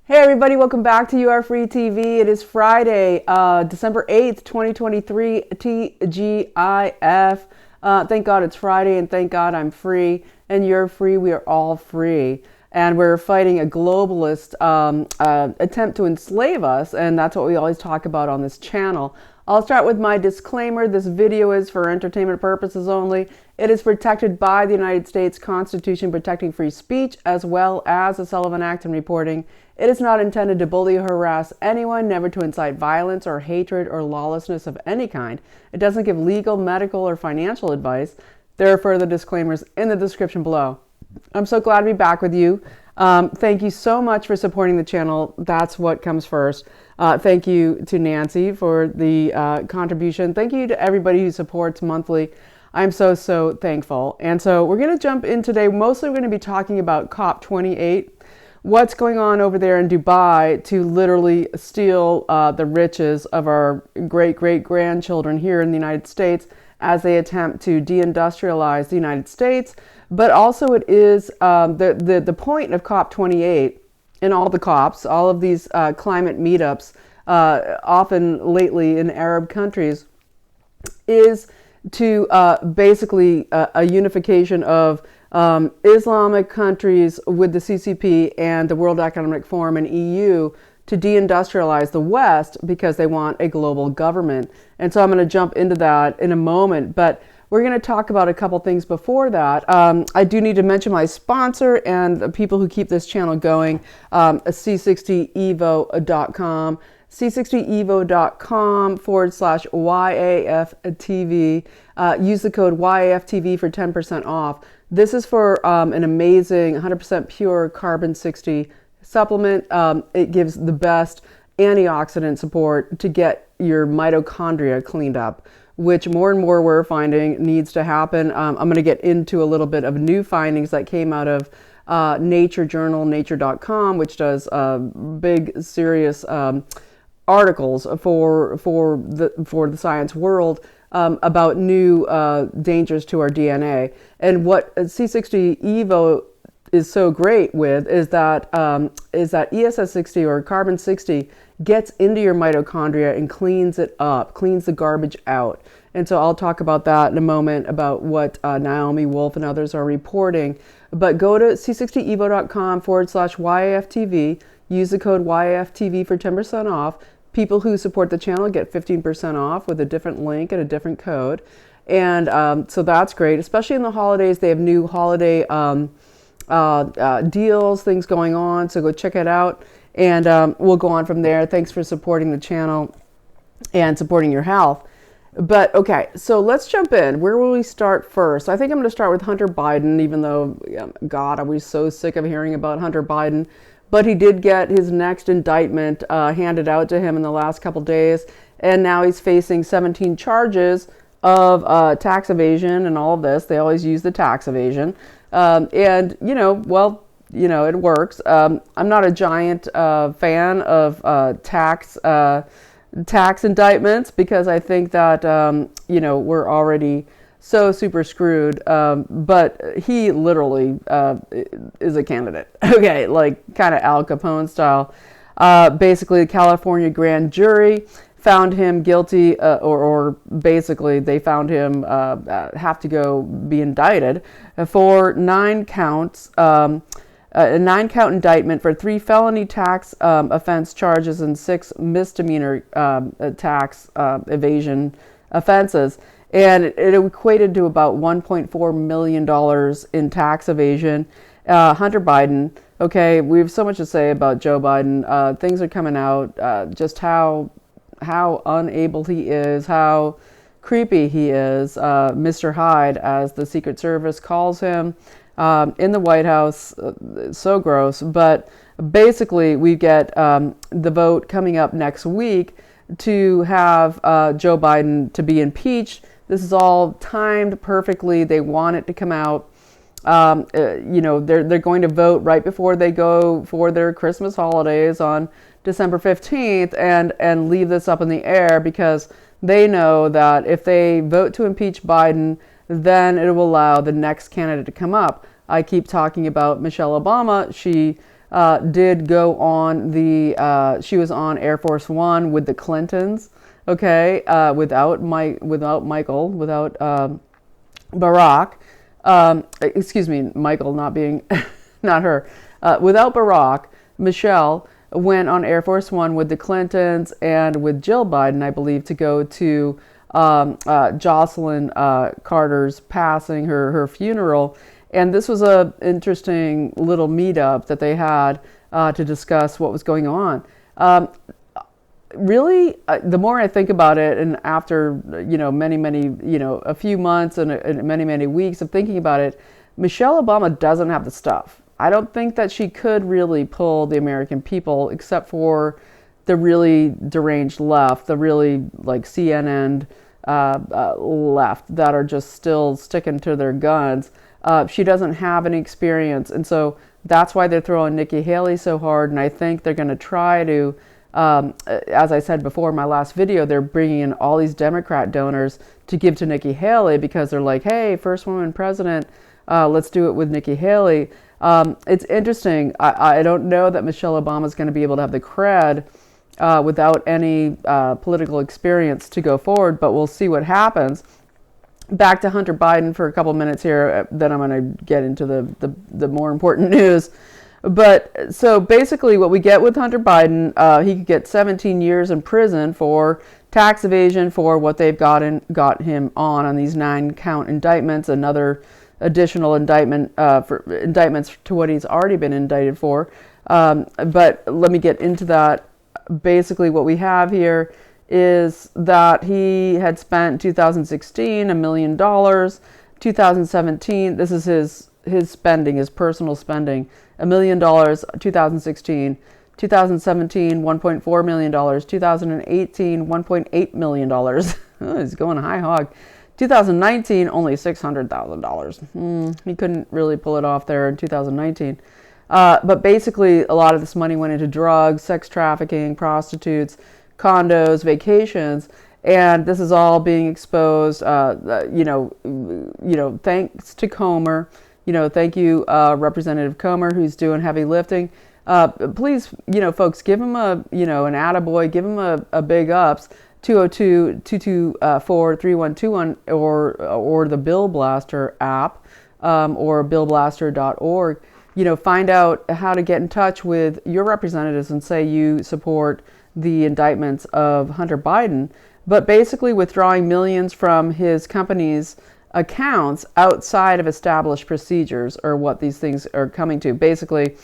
Hey everybody, welcome back to YAFTV TV. It is Friday, December 8th, 2023, TGIF. Thank God it's Friday and thank God I'm free and you're free. We are all free. And we're fighting a globalist attempt to enslave us, and that's what we always talk about on this channel. I'll start with my disclaimer. This video is for entertainment purposes only. It is protected by the United States Constitution protecting free speech, as well as the Sullivan Act and reporting. It is not intended to bully or harass anyone, never to incite violence or hatred or lawlessness of any kind. It doesn't give legal, medical, or financial advice. There are further disclaimers in the description below. I'm so glad to be back with you. Thank you so much for supporting the channel. That's what comes first. Thank you to Nancy for the contribution. Thank you to everybody who supports monthly. I'm so thankful. And so we're going to jump in today. Mostly we're going to be talking about COP28. What's going on over there in Dubai to literally steal the riches of our great-great-grandchildren here in the United States as they attempt to deindustrialize the United States. But also it is the point of COP28 and all the COPs, all of these climate meetups, often lately in Arab countries, is to basically a unification of Islamic countries with the CCP and the World Economic Forum and EU to deindustrialize the West because they want a global government. And so I'm going to jump into that in a moment, but we're going to talk about a couple things before that. I do need to mention my sponsor and the people who keep this channel going, C60evo.com. c60evo.com/YAFTV. Use the code YAFTV for 10% off. This is for an amazing 100% pure carbon 60 supplement. It gives the best antioxidant support to get your mitochondria cleaned up, which more and more we're finding needs to happen. I'm going to get into a little bit of new findings that came out of Nature journal, nature.com, which does big, serious articles for the science world about new dangers to our DNA. And what C60 Evo is so great with is that ESS 60 or carbon 60 gets into your mitochondria and cleans it up, cleans the garbage out. And so I'll talk about that in a moment, about what Naomi Wolf and others are reporting. But go to c60evo.com/YAFTV. Use the code YAFTV for 10% off. People who support the channel get 15% off with a different link and a different code. And so that's great, especially in the holidays. They have new holiday deals, things going on. So go check it out. And we'll go on from there. Thanks for supporting the channel and supporting your health. But okay, so let's jump in. Where will we start first? I think I'm going to start with Hunter Biden, even though, God, I was so sick of hearing about Hunter Biden. But he did get his next indictment handed out to him in the last couple days. And now he's facing 17 charges of tax evasion and all of this. They always use the tax evasion. And, it works. I'm not a giant fan of tax indictments because I think that, we're already so super screwed. But he literally is a candidate. Okay, like kind of Al Capone style. Basically, the California grand jury found him guilty, or basically they found him have to go be indicted for 9 counts. A 9-count indictment for 3 felony tax offense charges and 6 misdemeanor tax evasion offenses. And it equated to about $1.4 million in tax evasion. Hunter Biden, okay, we have so much to say about Joe Biden. Things are coming out, just how unable he is, how creepy he is, Mr. Hyde, as the Secret Service calls him. In the White House, so gross. But basically, we get the vote coming up next week to have Joe Biden to be impeached. This is all timed perfectly. They want it to come out. They're going to vote right before they go for their Christmas holidays on December 15th and leave this up in the air because they know that if they vote to impeach Biden, then it will allow the next candidate to come up. I keep talking about Michelle Obama. She did go on she was on Air Force One with the Clintons, okay, without Barack, excuse me, Michael not being, not her, without Barack, Michelle went on Air Force One with the Clintons and with Jill Biden, I believe, to go to Jocelyn Carter's passing, her funeral. And this was a interesting little meetup that they had to discuss what was going on. Really, the more I think about it, and after many a few months and many weeks of thinking about it, Michelle Obama doesn't have the stuff. I don't think that she could really pull the American people, except for the really deranged left, the really like CNN left that are just still sticking to their guns. She doesn't have any experience, and so that's why they're throwing Nikki Haley so hard. And I think they're going to try to, as I said before in my last video, they're bringing in all these Democrat donors to give to Nikki Haley because they're like, hey, first woman president, let's do it with Nikki Haley. It's interesting. I don't know that Michelle Obama is going to be able to have the cred without any political experience to go forward, but we'll see what happens. Back to Hunter Biden for a couple minutes here, then I'm going to get into the more important news. But so basically what we get with Hunter Biden, he could get 17 years in prison for tax evasion for what they've got him on these 9-count indictments, another additional indictment for indictments to what he's already been indicted for. But let me get into that. Basically what we have here is that he had spent 2016 $1 million, 2017, this is his spending, his personal spending, $1 million 2016, 2017 $1.4 million, 2018 $1.8 million. Oh, he's going high hog. 2019 only $600,000. He couldn't really pull it off there in 2019. But basically a lot of this money went into drugs, sex trafficking, prostitutes, condos, vacations, and this is all being exposed. Thanks to Comer. Thank you, Representative Comer, who's doing heavy lifting. Please, folks, give him an attaboy, give him a big ups. 202-224-3121 or the BillBlaster app or BillBlaster.org. Find out how to get in touch with your representatives and say you support the indictments of Hunter Biden, but basically withdrawing millions from his company's accounts outside of established procedures are what these things are coming to. Basically,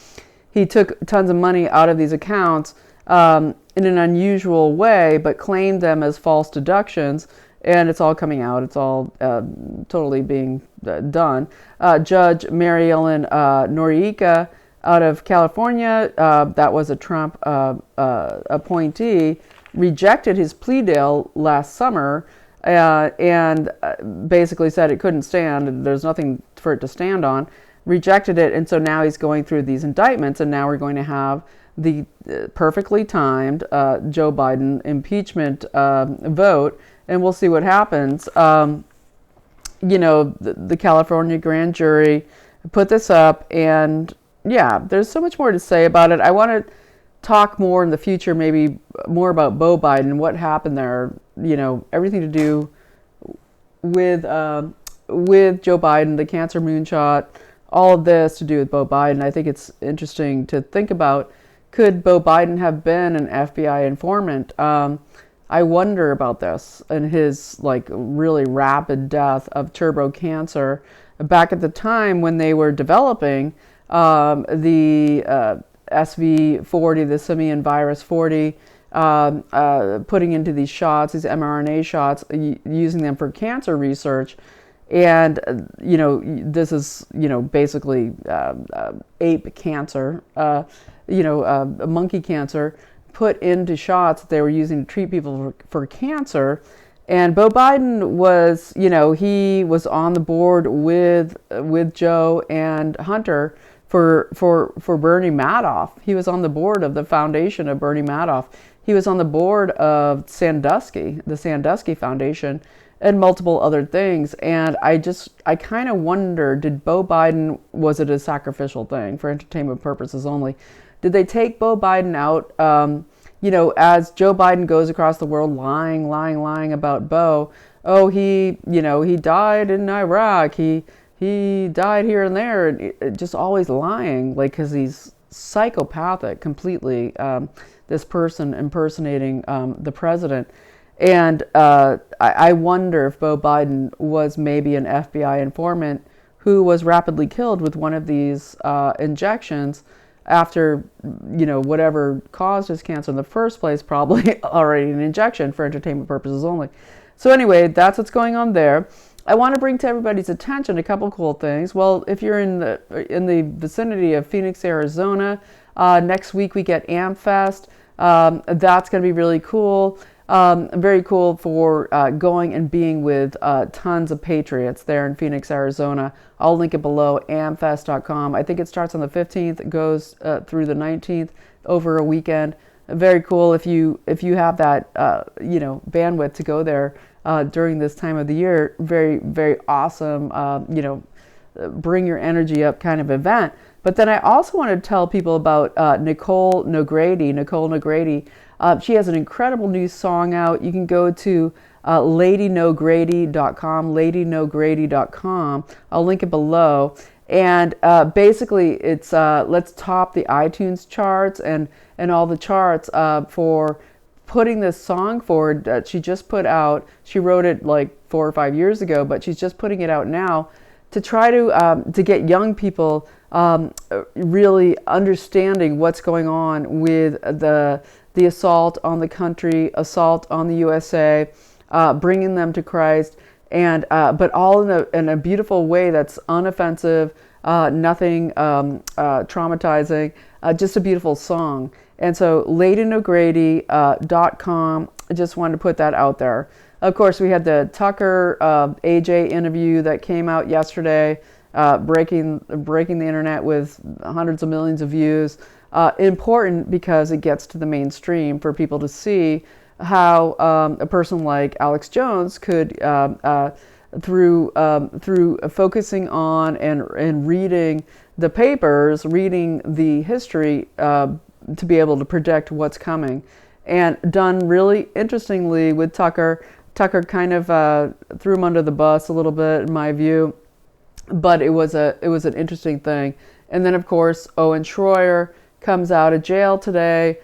he took tons of money out of these accounts in an unusual way, but claimed them as false deductions, and it's all coming out. It's all totally being done. Judge Mary Ellen Noriega out of California, that was a Trump appointee, rejected his plea deal last summer and basically said it couldn't stand. There's nothing for it to stand on. Rejected it, and so now he's going through these indictments, and now we're going to have the perfectly timed Joe Biden impeachment vote, and we'll see what happens. The California grand jury put this up, and yeah, there's so much more to say about it. I want to talk more in the future, maybe more about Beau Biden, what happened there, everything to do with Joe Biden, the cancer moonshot, all of this to do with Beau Biden. I think it's interesting to think about, could Beau Biden have been an FBI informant? I wonder about this and his really rapid death of turbo cancer back at the time when they were developing the SV40, the simian virus 40, putting into these shots, these mRNA shots, using them for cancer research. And, this is, basically ape cancer, monkey cancer, put into shots that they were using to treat people for cancer. And Beau Biden was, he was on the board with Joe and Hunter for Bernie Madoff. He was on the board of the foundation of Bernie Madoff. He was on the board of Sandusky, the Sandusky Foundation. and multiple other things. And I kind of wonder, did Beau Biden, was it a sacrificial thing for entertainment purposes only? Did they take Beau Biden out, as Joe Biden goes across the world lying about Beau? Oh, he died in Iraq. He died here and there, and just always lying, like, because he's psychopathic completely. This person impersonating the president. And I wonder if Beau Biden was maybe an FBI informant who was rapidly killed with one of these injections after, whatever caused his cancer in the first place, probably already an injection for entertainment purposes only. So anyway, that's what's going on there. I want to bring to everybody's attention a couple cool things. Well, if you're in the vicinity of Phoenix, Arizona, next week we get AmFest. That's going to be really cool. Very cool for going and being with tons of patriots there in Phoenix, Arizona. I'll link it below, amfest.com. I think it starts on the 15th, it goes through the 19th, over a weekend. Very cool if you have that bandwidth to go there during this time of the year. Very, very awesome, bring your energy up kind of event. But then I also want to tell people about Nicole Negrady. She has an incredible new song out. You can go to ladynogrady.com. I'll link it below. And basically, it's let's top the iTunes charts and all the charts for putting this song forward that she just put out. She wrote it like 4 or 5 years ago, but she's just putting it out now to try to get young people really understanding what's going on with the assault on the country, assault on the USA, bringing them to Christ, and but all in a beautiful way that's unoffensive, nothing traumatizing, just a beautiful song. And so ladynogrady.com, I just wanted to put that out there. Of course, we had the Tucker AJ interview that came out yesterday, breaking the internet with hundreds of millions of views. Important because it gets to the mainstream for people to see how a person like Alex Jones could, through focusing on and reading the papers, reading the history, to be able to predict what's coming. And done really interestingly with Tucker. Tucker kind of threw him under the bus a little bit, in my view, but it was an interesting thing. And then, of course, Owen Schroyer comes out of jail today,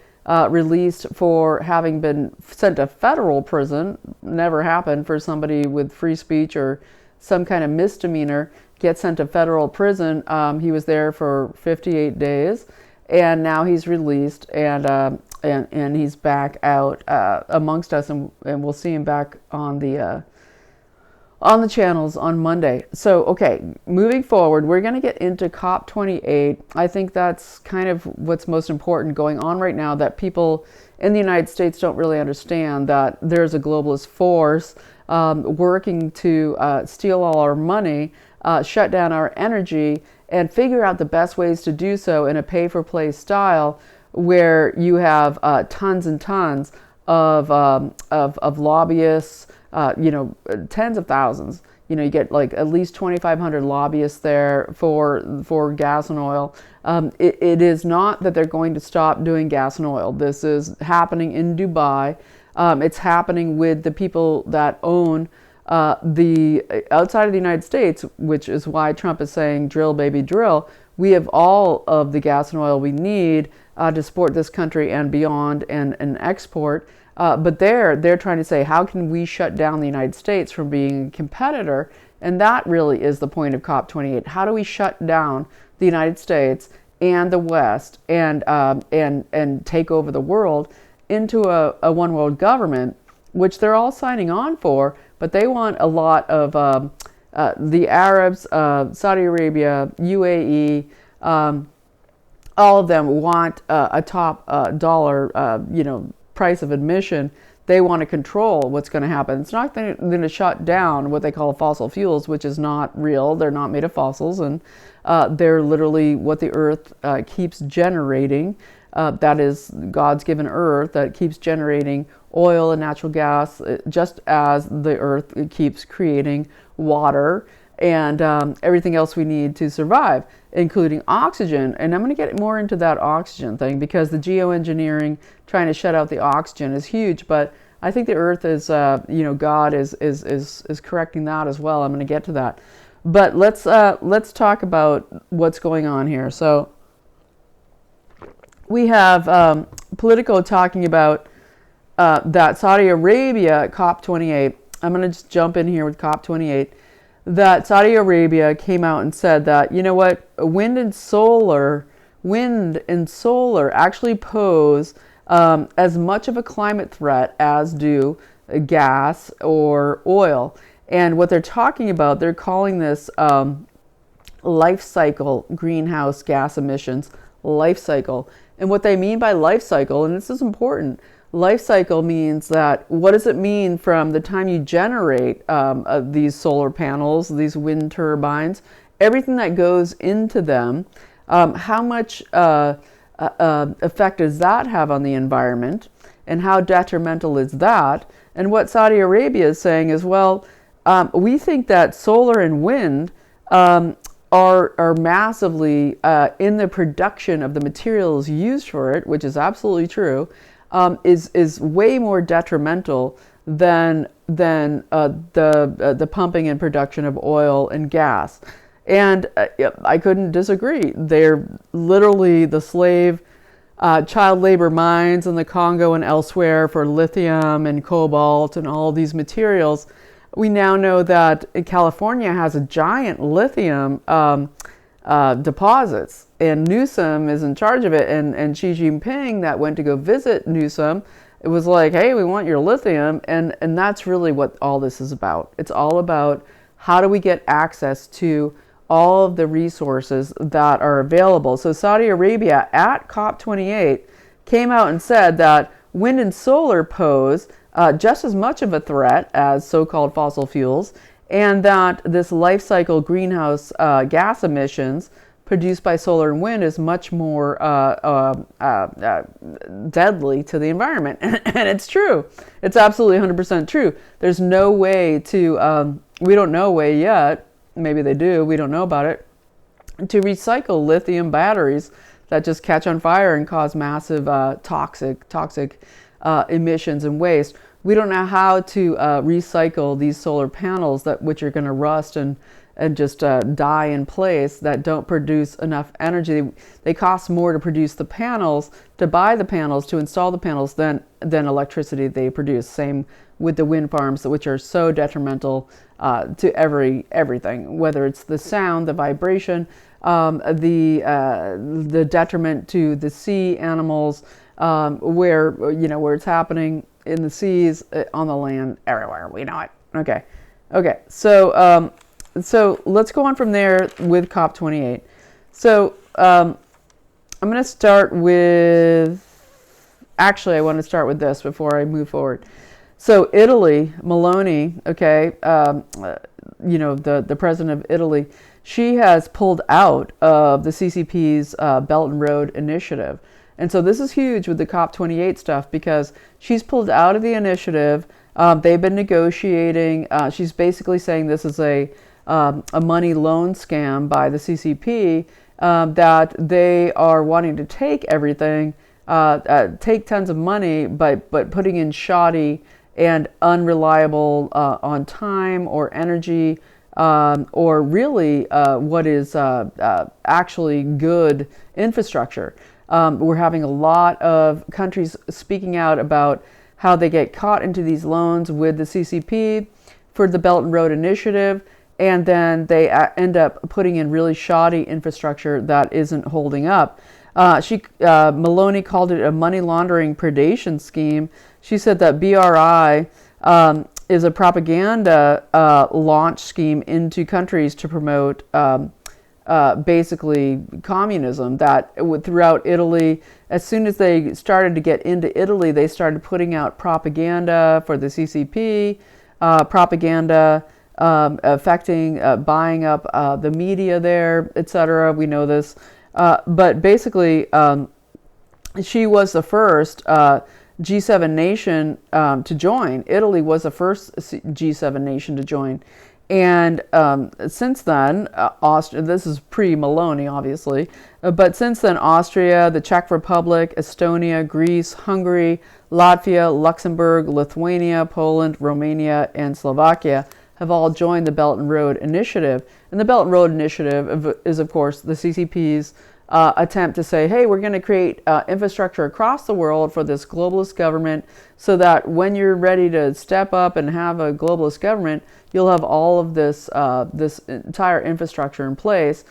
released for having been sent to federal prison. Never happened for somebody with free speech or some kind of misdemeanor get sent to federal prison. He was there for 58 days, and now he's released, and he's back out amongst us, and we'll see him back on the channels on Monday. So, okay, moving forward, we're going to get into COP28. I think that's kind of what's most important going on right now, that people in the United States don't really understand that there's a globalist force working to steal all our money, shut down our energy, and figure out the best ways to do so in a pay-for-play style, where you have tons and tons of lobbyists, tens of thousands. You get like at least 2,500 lobbyists there for gas and oil. It is not that they're going to stop doing gas and oil. This is happening in Dubai. It's happening with the people that own the outside of the United States, which is why Trump is saying drill baby drill. We have all of the gas and oil we need to support this country and beyond, and export. But they're trying to say, how can we shut down the United States from being a competitor? And that really is the point of COP28. How do we shut down the United States and the West and take over the world into a one world government, which they're all signing on for, but they want a lot of the Arabs, Saudi Arabia, UAE, all of them want a top dollar, price of admission. They want to control what's going to happen. It's not going to shut down what they call fossil fuels, which is not real. They're not made of fossils, and they're literally what the earth keeps generating. That is God's given earth that keeps generating oil and natural gas, just as the earth keeps creating water and everything else we need to survive, including oxygen. And I'm going to get more into that oxygen thing, because the geoengineering, trying to shut out the oxygen, is huge. But I think the earth is, God is correcting that as well. I'm going to get to that. But let's talk about what's going on here. So we have Politico talking about that Saudi Arabia at COP28. I'm going to just jump in here with COP28. That Saudi Arabia came out and said that, you know what, wind and solar actually pose as much of a climate threat as do gas or oil. And what they're talking about, they're calling this life cycle greenhouse gas emissions, life cycle. And what they mean by life cycle, and this is important, life cycle means that, what does it mean from the time you generate these solar panels, these wind turbines, everything that goes into them, how much effect does that have on the environment, and how detrimental is that? And what Saudi Arabia is saying is, well, we think that solar and wind are massively in the production of the materials used for it, which is absolutely true, is way more detrimental than the pumping and production of oil and gas. And I couldn't disagree. They're literally the child labor mines in the Congo and elsewhere for lithium and cobalt and all these materials. We now know that California has a giant lithium deposits, and Newsom is in charge of it. And Xi Jinping, that went to go visit Newsom, it was like, hey, we want your lithium. And that's really what all this is about. It's all about, how do we get access to all of the resources that are available. So Saudi Arabia at COP28 came out and said that wind and solar pose just as much of a threat as so-called fossil fuels, and that this life cycle greenhouse gas emissions produced by solar and wind is much more deadly to the environment. And it's true. It's absolutely 100% true. There's no way to, we don't know a way yet, maybe they do, we don't know about it, to recycle lithium batteries that just catch on fire and cause massive toxic emissions and waste. We don't know how to recycle these solar panels which are going to rust and just die in place, that don't produce enough energy. They cost more to produce the panels, to buy the panels, to install the panels than electricity they produce. Same with the wind farms, which are so detrimental to everything, whether it's the sound, the vibration, the detriment to the sea animals, where it's happening in the seas, on the land, everywhere. We know it. Okay. So let's go on from there with COP28. So I'm going to start with, actually, I want to start with this before I move forward. So Italy, Milei, okay, the president of Italy, she has pulled out of the CCP's Belt and Road Initiative. And so this is huge with the COP28 stuff, because she's pulled out of the initiative. They've been negotiating. She's basically saying this is a money loan scam by the CCP, that they are wanting to take everything, take tons of money, but putting in shoddy and unreliable on time or energy, or really what is actually good infrastructure. We're having a lot of countries speaking out about how they get caught into these loans with the CCP for the Belt and Road Initiative, and then they end up putting in really shoddy infrastructure that isn't holding up. Milei called it a money laundering predation scheme. She said that BRI is a propaganda launch scheme into countries to promote basically communism, that throughout Italy, as soon as they started to get into Italy, they started putting out propaganda for the CCP, propaganda affecting buying up the media there, etc. We know this. But basically, she was the first G7 nation to join. Italy was the first G7 nation to join. And since then, Austria, this is pre-Milei, obviously, but since then, Austria, the Czech Republic, Estonia, Greece, Hungary, Latvia, Luxembourg, Lithuania, Poland, Romania, and Slovakia have all joined the Belt and Road Initiative. And the Belt and Road Initiative is, of course, the CCP's attempt to say, hey, we're going to create infrastructure across the world for this globalist government so that when you're ready to step up and have a globalist government, you'll have all of this this entire infrastructure in place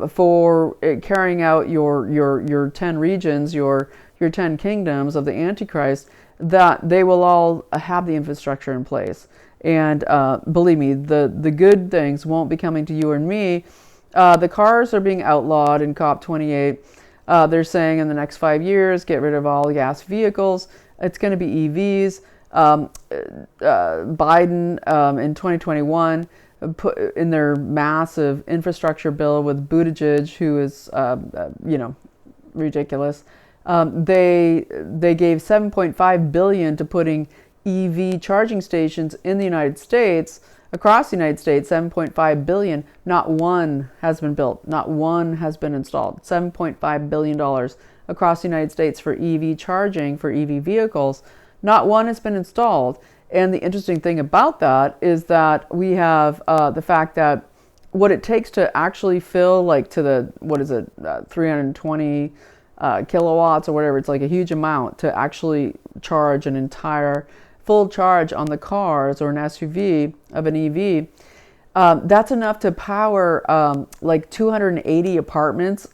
for carrying out your 10 regions, your 10 kingdoms of the Antichrist, that they will all have the infrastructure in place. And believe me, the good things won't be coming to you and me. The cars are being outlawed in COP28. They're saying in the next 5 years, get rid of all gas vehicles. It's going to be EVs. Biden in 2021 put in their massive infrastructure bill with Buttigieg, who is, ridiculous. They gave $7.5 billion to putting EV charging stations in the United States. Across the United States, $7.5 billion, not one has been built, not one has been installed. $7.5 billion across the United States for EV charging, for EV vehicles, not one has been installed. And the interesting thing about that is that we have the fact that what it takes to actually fill, like to the, 320 kilowatts or whatever, it's like a huge amount to actually charge an entire full charge on the cars or an SUV of an EV, that's enough to power like 280 apartments,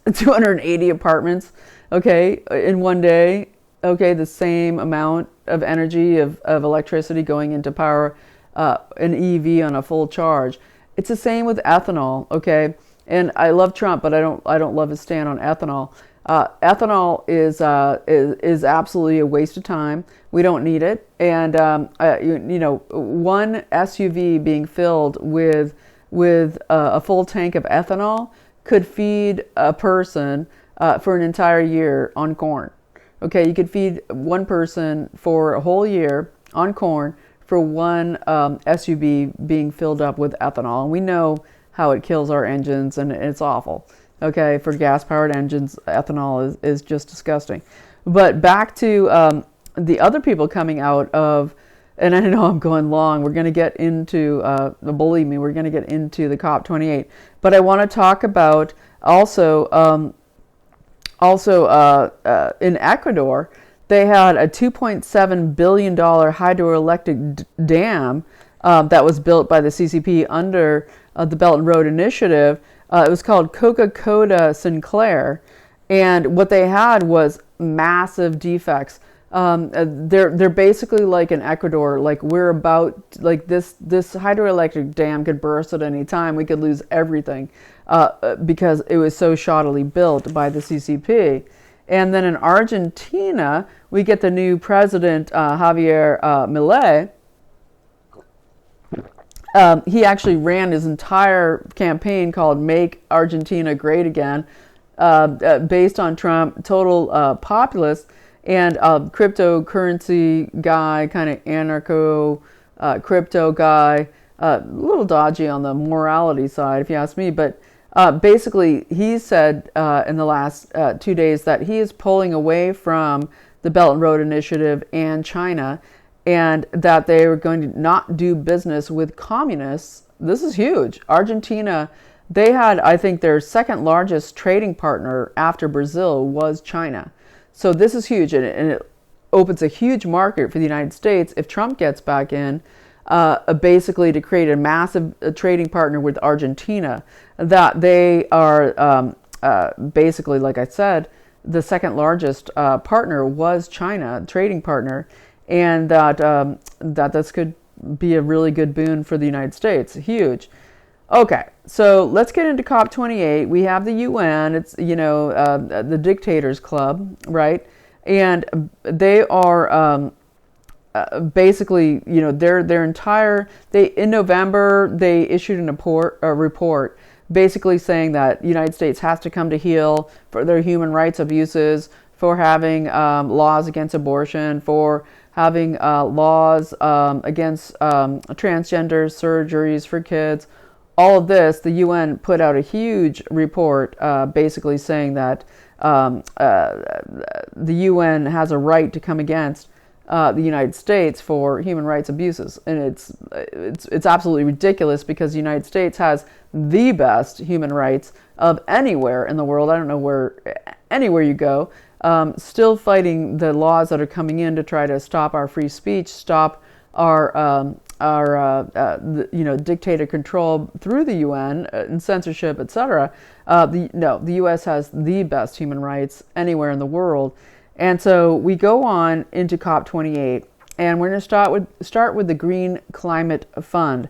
okay, in one day, okay, the same amount of energy of electricity going into power an EV on a full charge. It's the same with ethanol, okay, and I love Trump, but I don't love his stand on ethanol. Ethanol is absolutely a waste of time. We don't need it, and one SUV being filled with a full tank of ethanol could feed a person for an entire year on corn. Okay, you could feed one person for a whole year on corn for one SUV being filled up with ethanol, and we know how it kills our engines, and it's awful. Okay, for gas-powered engines, ethanol is just disgusting. But back to the other people coming out of, and I know I'm going long, we're going to get into, believe me, we're going to get into the COP28. But I want to talk about also in Ecuador, they had a $2.7 billion hydroelectric dam that was built by the CCP under the Belt and Road Initiative. It was called Coca-Cola Sinclair, and what they had was massive defects. They're basically like in Ecuador, like we're about, like this hydroelectric dam could burst at any time. We could lose everything because it was so shoddily built by the CCP. And then in Argentina, we get the new president, Javier Milei. He actually ran his entire campaign called Make Argentina Great Again, based on Trump, total populist, and cryptocurrency guy, kind of anarcho crypto guy, a little dodgy on the morality side, if you ask me. But basically, he said in the last 2 days that he is pulling away from the Belt and Road Initiative and China, and that they were going to not do business with communists. This is huge. Argentina, they had, I think, their second largest trading partner after Brazil was China. So this is huge, and it opens a huge market for the United States if Trump gets back in, basically to create a massive trading partner with Argentina, that they are basically, like I said, the second largest partner was China, trading partner, and that this could be a really good boon for the United States. Huge. Okay, so let's get into COP28. We have the UN. It's the dictators club, right? And they are basically their entire. In November they issued a report basically saying that the United States has to come to heel for their human rights abuses, for having laws against abortion, for having laws against transgender surgeries for kids. All of this, the UN put out a huge report basically saying that the UN has a right to come against the United States for human rights abuses, and it's absolutely ridiculous because the United States has the best human rights of anywhere in the world. I don't know where, anywhere you go, still fighting the laws that are coming in to try to stop our free speech, stop our dictator control through the UN and censorship, etc. The U.S. has the best human rights anywhere in the world. And so we go on into COP28, and we're going to start with the Green Climate Fund.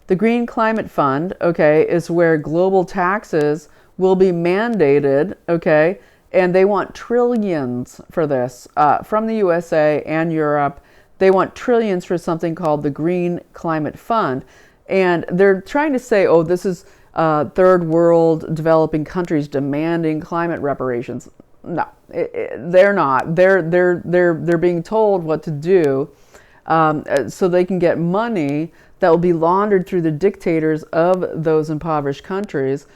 The Green Climate Fund, okay, is where global taxes will be mandated, okay, and they want trillions for this from the USA and Europe. They want trillions for something called the Green Climate Fund. And they're trying to say, oh, this is third world developing countries demanding climate reparations. No, they're not. They're being told what to do so they can get money that will be laundered through the dictators of those impoverished countries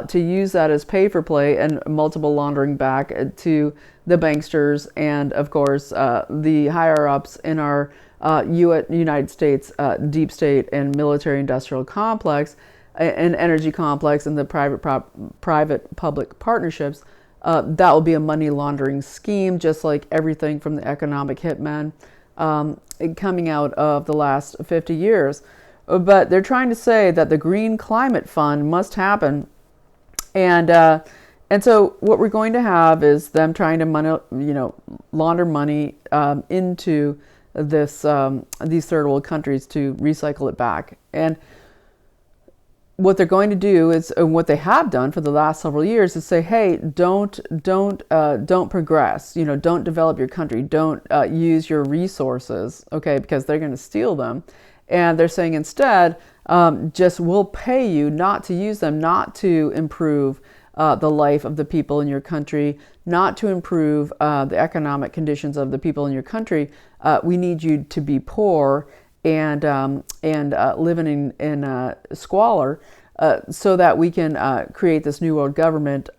to use that as pay for play and multiple laundering back to the banksters and, of course, the higher ups in our United States deep state and military industrial complex and energy complex and the private public partnerships. That will be a money laundering scheme, just like everything from the economic hitmen coming out of the last 50 years. But they're trying to say that the Green Climate Fund must happen. And so what we're going to have is them trying to launder money into these third world countries to recycle it back. And what they're going to do is, and what they have done for the last several years, is say, hey, don't progress. Don't develop your country. Don't use your resources, okay, because they're going to steal them. And they're saying instead, just we'll pay you not to use them, not to improve the life of the people in your country, not to improve the economic conditions of the people in your country. We need you to be poor and living in squalor, so that we can create this new world government.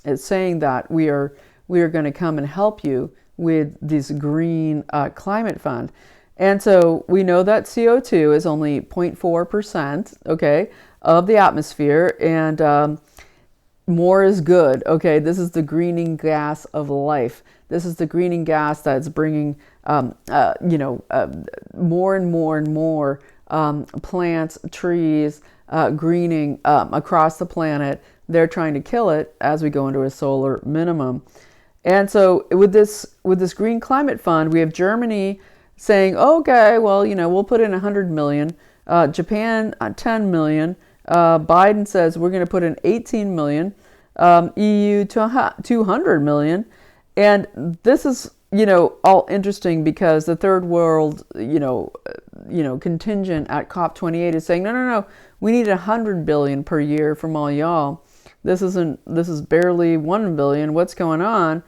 It's saying that we are going to come and help you with this green climate fund. And so we know that CO2 is only 0.4%, okay, of the atmosphere, and more is good. Okay, this is the greening gas of life. This is the greening gas that's bringing more and more and more plants, trees, greening across the planet. They're trying to kill it as we go into a solar minimum. And so with this Green Climate Fund, we have Germany saying, okay, well, we'll put in 100 million, Japan 10 million, Biden says we're going to put in 18 million, EU 200 million. And this is, all interesting because the third world, contingent at COP28 is saying, no, we need 100 billion per year from all y'all. This is barely 1 billion. What's going on?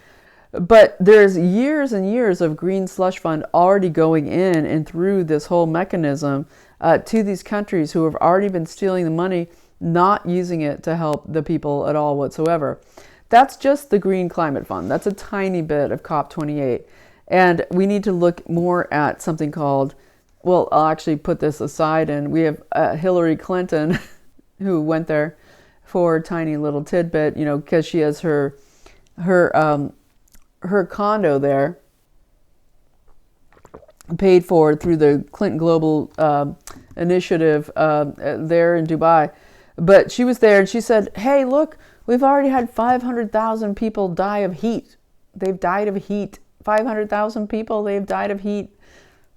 But there's years and years of green slush fund already going in and through this whole mechanism to these countries who have already been stealing the money, not using it to help the people at all whatsoever. That's just the Green Climate Fund. That's a tiny bit of COP28. And we need to look more at something called, well, I'll actually put this aside, and we have Hillary Clinton who went there for a tiny little tidbit, because she has her condo there paid for through the Clinton Global Initiative there in Dubai. But she was there and she said, hey, look, we've already had 500,000 people die of heat. They've died of heat. 500,000 people, they've died of heat.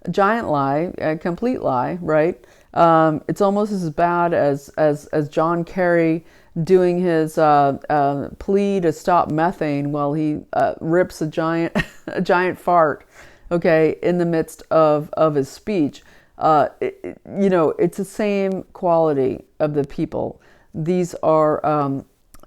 A giant lie, a complete lie, right? It's almost as bad as John Kerry doing his plea to stop methane while he rips a giant fart, okay, in the midst of his speech. It's the same quality of the people. These are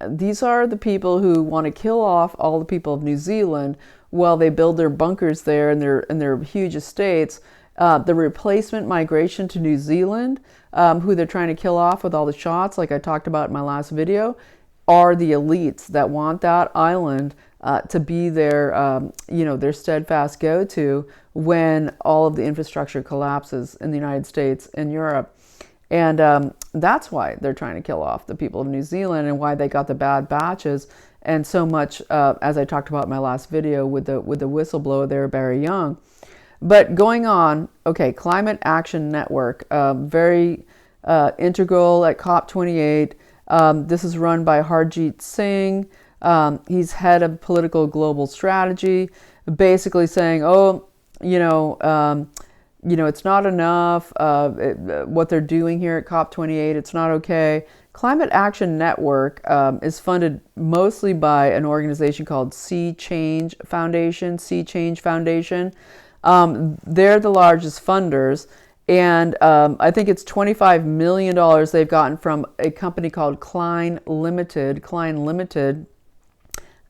these are the people who want to kill off all the people of New Zealand while they build their bunkers there and their huge estates. The replacement migration to New Zealand, who they're trying to kill off with all the shots, like I talked about in my last video, are the elites that want that island to be their, their steadfast go-to when all of the infrastructure collapses in the United States and Europe. And that's why they're trying to kill off the people of New Zealand, and why they got the bad batches and so much, as I talked about in my last video with the whistleblower there, Barry Young. But going on, okay, Climate Action Network, very integral at COP28. This is run by Harjit Singh. He's head of political global strategy, basically saying, it's not enough, what they're doing here at COP28, it's not okay. Climate Action Network is funded mostly by an organization called Sea Change Foundation. They're the largest funders, and I think it's $25 million they've gotten from a company called Klein Limited,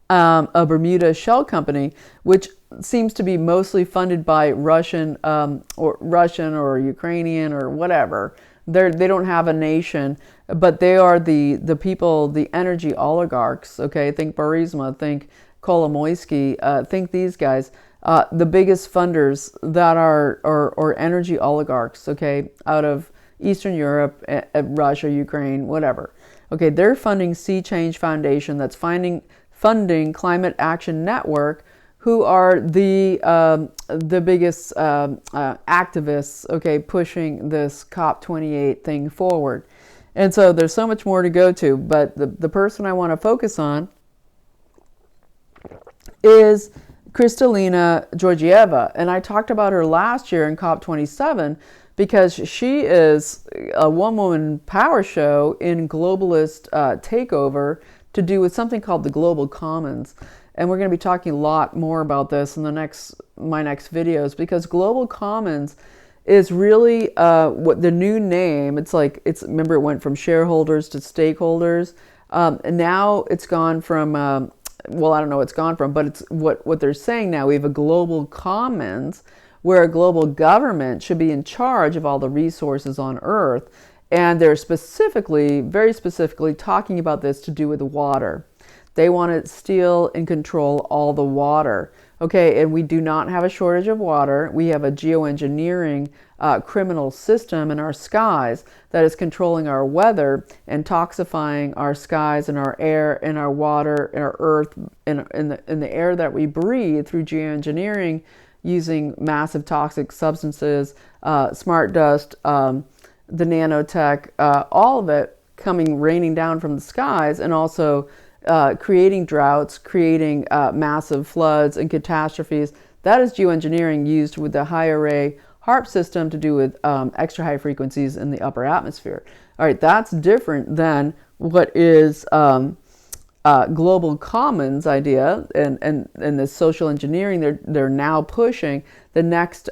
a Bermuda shell company, which seems to be mostly funded by Russian or Ukrainian or whatever. They don't have a nation, but they are the people, the energy oligarchs. Okay, think Burisma, think Kolomoisky, think these guys. The biggest funders that are energy oligarchs, okay, out of Eastern Europe, Russia, Ukraine, whatever. Okay, they're funding Sea Change Foundation, that's funding Climate Action Network, who are the biggest activists, okay, pushing this COP28 thing forward. And so there's so much more to go to, but the person I want to focus on is Kristalina Georgieva, and I talked about her last year in COP27 because she is a one-woman power show in globalist takeover to do with something called the Global Commons. And we're going to be talking a lot more about this in my next videos, because Global Commons is really what the new name. Remember, it went from shareholders to stakeholders, and now it's gone from. I don't know what it's gone from, but it's what they're saying now. We have a global commons where a global government should be in charge of all the resources on Earth. And they're very specifically talking about this to do with the water. They want to steal and control all the water. Okay, and we do not have a shortage of water. We have a geoengineering criminal system in our skies that is controlling our weather and toxifying our skies and our air and our water and our earth and in the air that we breathe through geoengineering, using massive toxic substances, smart dust, the nanotech, all of it raining down from the skies, and also creating droughts, creating massive floods and catastrophes. That is geoengineering used with the high array HARP system to do with extra high frequencies in the upper atmosphere. All right, that's different than what is global commons idea and the social engineering. They're now pushing the next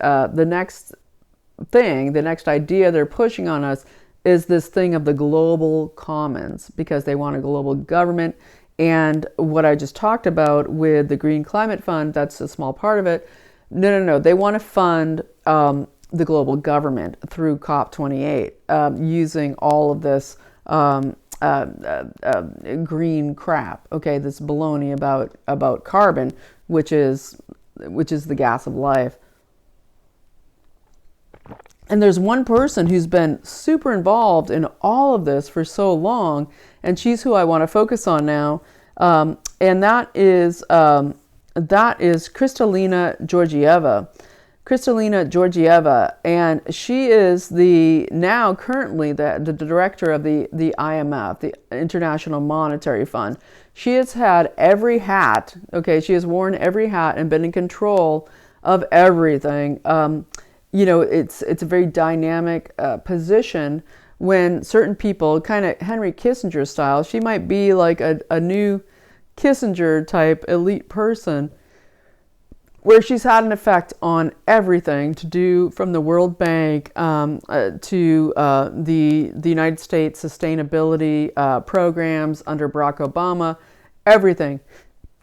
idea they're pushing on us is this thing of the global commons, because they want a global government. And what I just talked about with the Green Climate Fund, that's a small part of it. No. They want to fund the global government through COP28 using all of this green crap. Okay, this baloney about carbon, which is the gas of life. And there's one person who's been super involved in all of this for so long, and she's who I want to focus on now, and that is Kristalina Georgieva. Kristalina Georgieva, and she is currently the director of the IMF, the International Monetary Fund. She has had every hat. Okay, she has worn every hat and been in control of everything. It's a very dynamic position when certain people, kind of Henry Kissinger style, she might be like a new Kissinger type elite person, where she's had an effect on everything to do from the World Bank to the United States sustainability programs under Barack Obama, everything.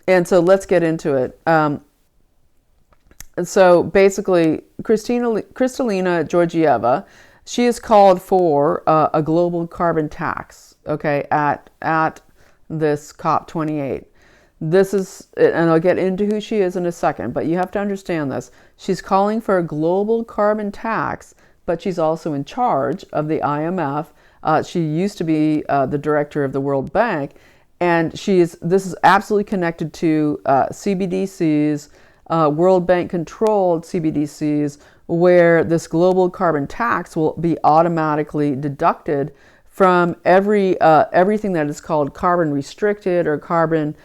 And so let's get into it. So basically, Kristalina Georgieva, she has called for a global carbon tax, okay, at this COP28. This is, and I'll get into who she is in a second, but you have to understand this. She's calling for a global carbon tax, but she's also in charge of the IMF. She used to be the director of the World Bank, and this is absolutely connected to CBDCs, World Bank controlled CBDCs, where this global carbon tax will be automatically deducted from everything that is called carbon restricted or carbon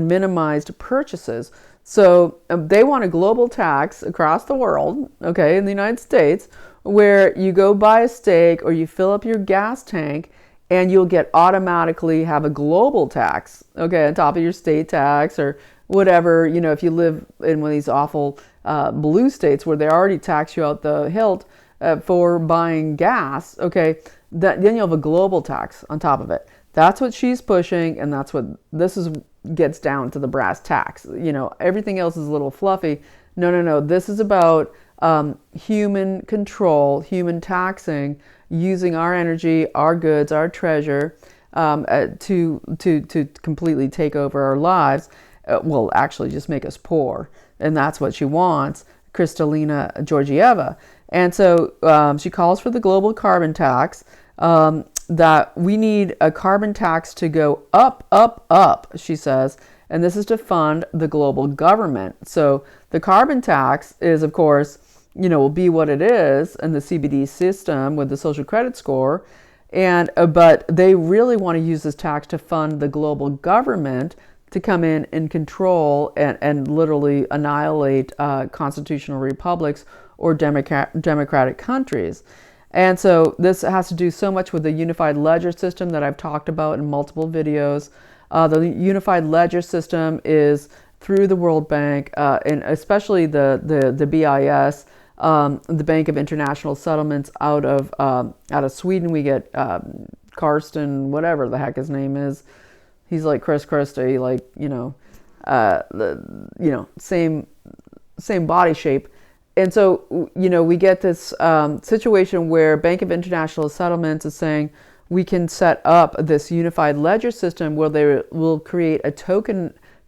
minimized purchases. So they want a global tax across the world, okay, in the United States, where you go buy a steak or you fill up your gas tank and you'll automatically have a global tax, okay, on top of your state tax or whatever. You know, if you live in one of these awful blue states where they already tax you out the hilt for buying gas, okay, then you'll have a global tax on top of it. That's what she's pushing, and that's what gets down to the brass tacks. You know, everything else is a little fluffy. No. This is about human control, human taxing, using our energy, our goods, our treasure to completely take over our lives. Well, actually, just make us poor, and that's what she wants, Kristalina Georgieva. And so she calls for the global carbon tax. That we need a carbon tax to go up, she says, and this is to fund the global government. So the carbon tax is, of course, you know, will be what it is in the CBD system with the social credit score, but they really want to use this tax to fund the global government to come in and control and literally annihilate constitutional republics or democratic countries. And so this has to do so much with the unified ledger system that I've talked about in multiple videos. The unified ledger system is through the World Bank, and especially the BIS, the Bank of International Settlements out of Sweden. We get Karsten, whatever the heck his name is. He's like Chris Christie, like, same body shape. And so, you know, we get this situation where Bank of International Settlements is saying we can set up this unified ledger system where they will create a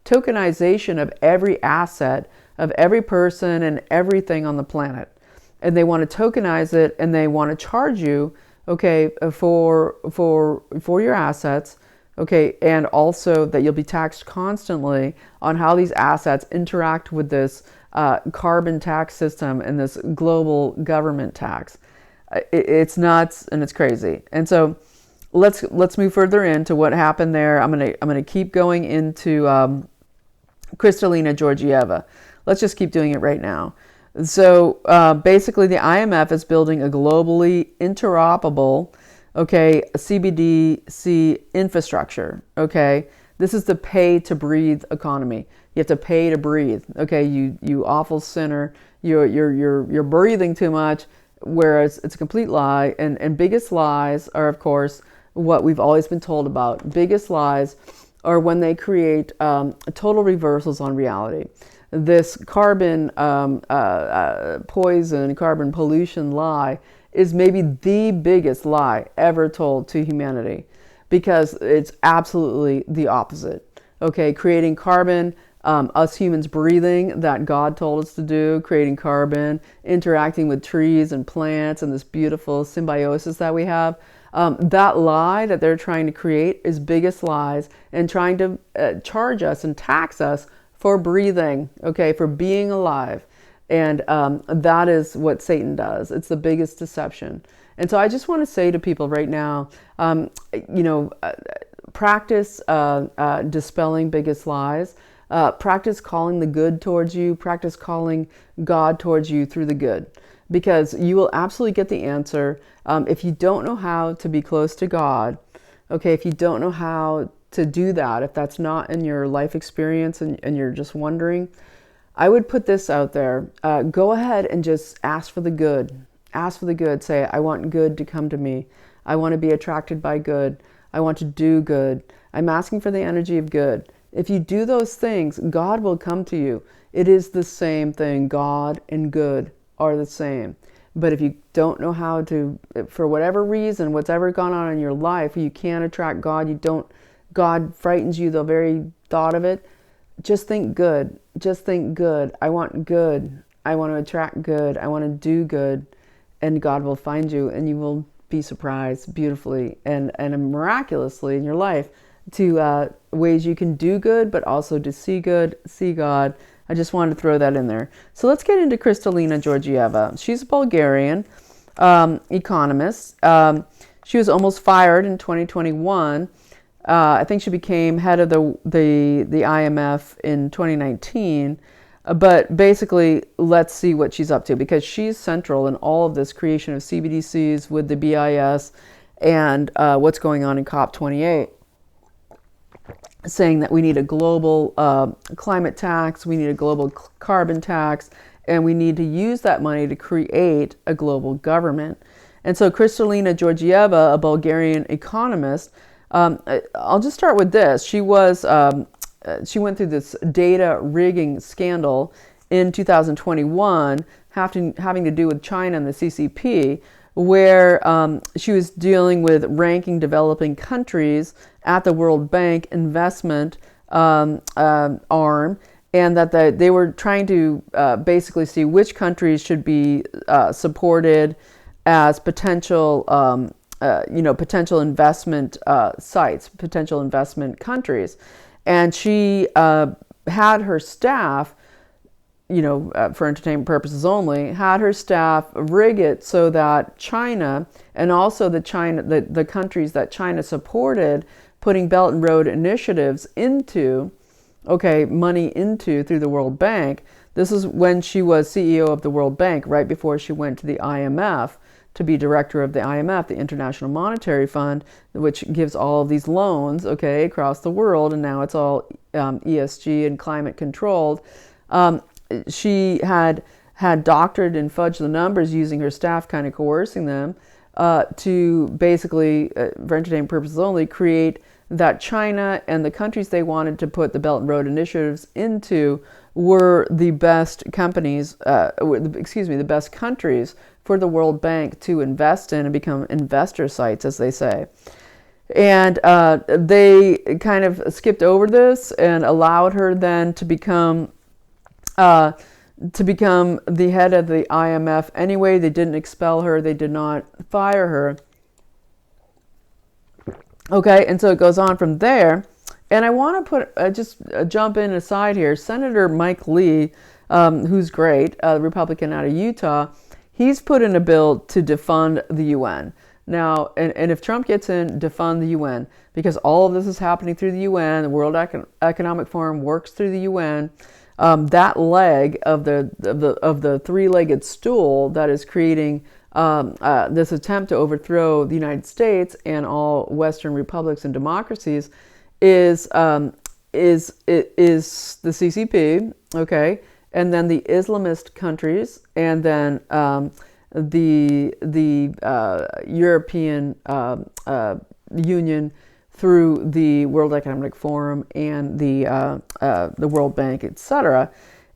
tokenization of every asset of every person and everything on the planet. And they want to tokenize it, and they want to charge you, okay, for your assets, okay, and also that you'll be taxed constantly on how these assets interact with this carbon tax system and this global government tax. It's nuts and it's crazy. And so let's move further into what happened there. I'm gonna keep going into Kristalina Georgieva. Let's just keep doing it right now. So basically, the IMF is building a globally interoperable, okay, CBDC infrastructure. Okay, this is the pay to breathe economy. You have to pay to breathe. Okay, you awful sinner. You're breathing too much, whereas it's a complete lie. And biggest lies are, of course, what we've always been told about. Biggest lies are when they create total reversals on reality. This carbon poison, carbon pollution lie is maybe the biggest lie ever told to humanity, because it's absolutely the opposite. Okay, creating carbon, us humans breathing that God told us to do, creating carbon, interacting with trees and plants and this beautiful symbiosis that we have. That lie that they're trying to create is biggest lies, and trying to charge us and tax us for breathing, okay, for being alive. And that is what Satan does. It's the biggest deception. And so I just want to say to people right now, practice dispelling biggest lies. Practice calling the good towards you. Practice calling God towards you through the good, because you will absolutely get the answer. If you don't know how to be close to God, okay, if you don't know how to do that, if that's not in your life experience and you're just wondering, I would put this out there. Go ahead and just ask for the good. Ask for the good. Say, I want good to come to me. I want to be attracted by good. I want to do good. I'm asking for the energy of good. If you do those things, God will come to you. It is the same thing. God and good are the same. But if you don't know how to, for whatever reason, what's ever gone on in your life, you can't attract God, God frightens you, the very thought of it, just think good. Just think good. I want good. I want to attract good. I want to do good. And God will find you, and you will be surprised beautifully and miraculously in your life to ways you can do good, but also to see good, see God. I just wanted to throw that in there. So let's get into Kristalina Georgieva. She's a Bulgarian economist. She was almost fired in 2021. I think she became head of the IMF in 2019. But basically, let's see what she's up to, because she's central in all of this creation of CBDCs with the BIS and what's going on in COP28. Saying that we need a global climate tax, we need a global carbon tax, and we need to use that money to create a global government. And so Kristalina Georgieva, a Bulgarian economist, I'll just start with this. She went through this data rigging scandal in 2021, having to do with China and the CCP, where she was dealing with ranking developing countries at the World Bank investment arm, and that they were trying to basically see which countries should be supported as potential, potential investment sites, potential investment countries. And she had her staff, for entertainment purposes only, had her staff rig it so that China and also the countries that China supported putting Belt and Road initiatives into, money into through the World Bank. This is when she was CEO of the World Bank, right before she went to the IMF to be director of the IMF, the International Monetary Fund, which gives all of these loans, across the world, and now it's all ESG and climate controlled. She had doctored and fudged the numbers using her staff, kind of coercing them to basically, for entertainment purposes only, create that China and the countries they wanted to put the Belt and Road initiatives into were the best companies, the best countries for the World Bank to invest in and become investor sites, as they say. And they kind of skipped over this and allowed her then to become the head of the IMF anyway. They didn't expel her. They did not fire her. And so it goes on from there. And I want to put just jump in aside here. Senator Mike Lee, who's great, a Republican out of Utah, he's put in a bill to defund the UN. Now, and if Trump gets in, defund the UN, because all of this is happening through the UN. The World Economic Forum works through the UN. That leg of the three-legged stool that is creating this attempt to overthrow the United States and all Western republics and democracies is the CCP, and then the Islamist countries, and then the European Union through the World Economic Forum and the World Bank, etc.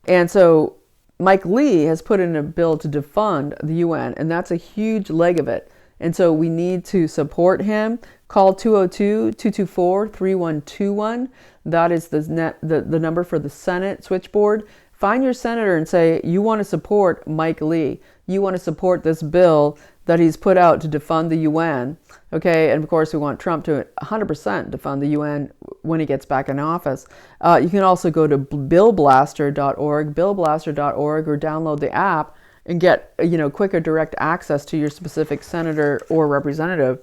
And so Mike Lee has put in a bill to defund the UN, and that's a huge leg of it. And so we need to support him. Call 202-224-3121. That is the number for the Senate switchboard. Find your senator and say, you want to support Mike Lee. You want to support this bill that he's put out to defund the UN. And of course, we want Trump to 100% defund the UN when he gets back in office. You can also go to BillBlaster.org, BillBlaster.org, or download the app and get quicker direct access to your specific senator or representative.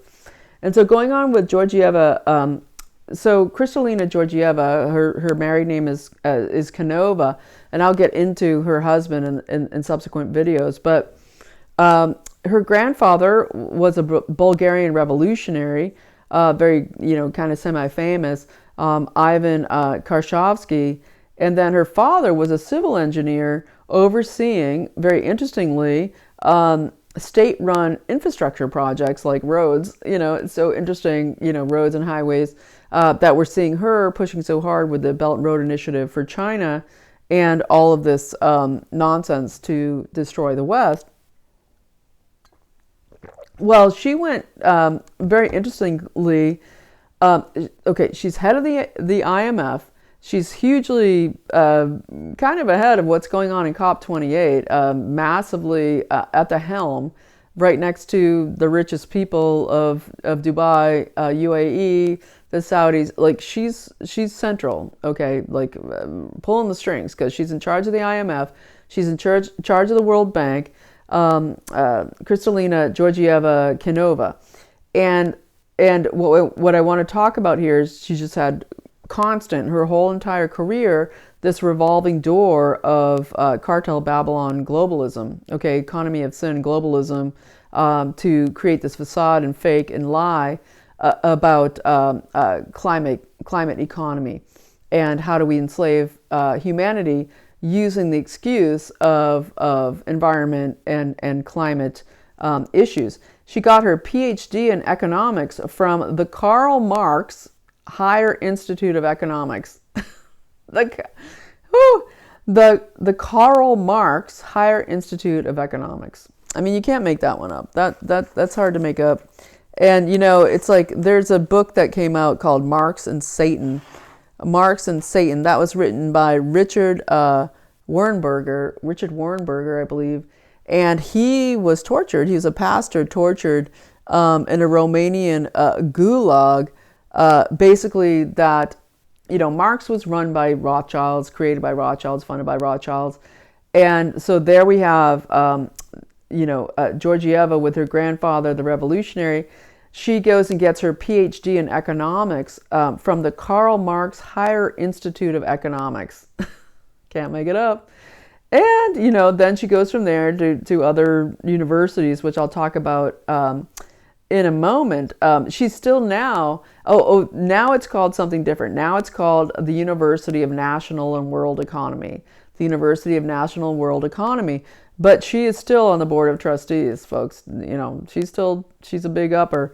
And so going on with Georgieva, so Kristalina Georgieva, her married name is Canova, and I'll get into her husband in subsequent videos. But her grandfather was a Bulgarian revolutionary, very kind of semi-famous, Ivan Karshovsky, And then her father was a civil engineer overseeing, very interestingly, state-run infrastructure projects like roads. It's so interesting, roads and highways that we're seeing her pushing so hard with the Belt and Road Initiative for China and all of this nonsense to destroy the West. Well, she went very interestingly. Okay, she's head of the IMF. She's hugely kind of ahead of what's going on in COP28, massively at the helm, right next to the richest people of Dubai, UAE, the Saudis. Like she's central, okay, like pulling the strings because she's in charge of the IMF. She's in charge of the World Bank, Kristalina Georgieva WK. And what I want to talk about here is she just had constant, her whole entire career, this revolving door of Cartel Babylon globalism, okay, economy of sin globalism, to create this facade and fake and lie about climate economy and how do we enslave humanity using the excuse of environment and climate issues. She got her PhD in economics from the Karl Marx Higher Institute of Economics. the Karl Marx Higher Institute of Economics. I mean, you can't make that one up. That's hard to make up. And it's like there's a book that came out called Marx and Satan. Marx and Satan. That was written by Richard Warrenberger, I believe. And he was tortured. He was a pastor tortured in a Romanian gulag. Basically that, Marx was run by Rothschilds, created by Rothschilds, funded by Rothschilds. And so there we have, Georgieva with her grandfather, the revolutionary. She goes and gets her PhD in economics from the Karl Marx Higher Institute of Economics. Can't make it up. And, then she goes from there to other universities, which I'll talk about in a moment. She's still now, now it's called something different. Now it's called the University of National and World Economy. The University of National and World Economy. But she is still on the board of trustees, folks. She's a big upper.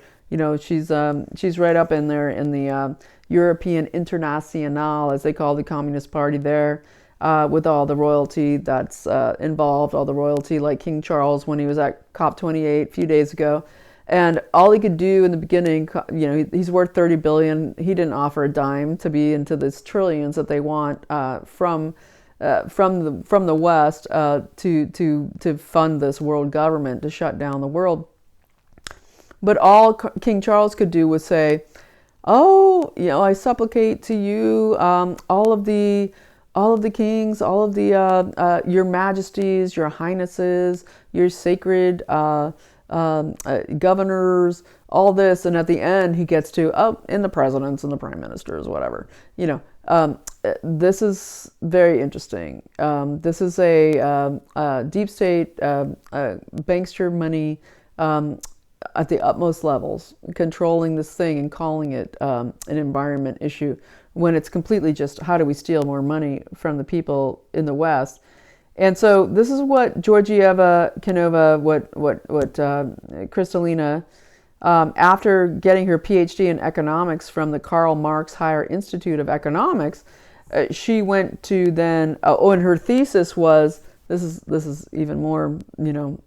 She's right up in there in the European Internationale, as they call the Communist Party there. With all the royalty that's involved, all the royalty like King Charles when he was at COP28 a few days ago. And all he could do in the beginning, he's worth $30 billion. He didn't offer a dime to be into this trillions that they want from the West to fund this world government to shut down the world. But all King Charles could do was say, I supplicate to you, all of the kings, all of the your majesties, your highnesses, your sacred governors, all this, and at the end he gets to and the presidents and the prime ministers, whatever. This is very interesting. This is a deep state bankster money at the utmost levels, controlling this thing and calling it an environment issue, when it's completely just how do we steal more money from the people in the West. And so this is what Georgieva WK, Kristalina, after getting her PhD in economics from the Karl Marx Higher Institute of Economics, she went to then, and her thesis was, this is even more,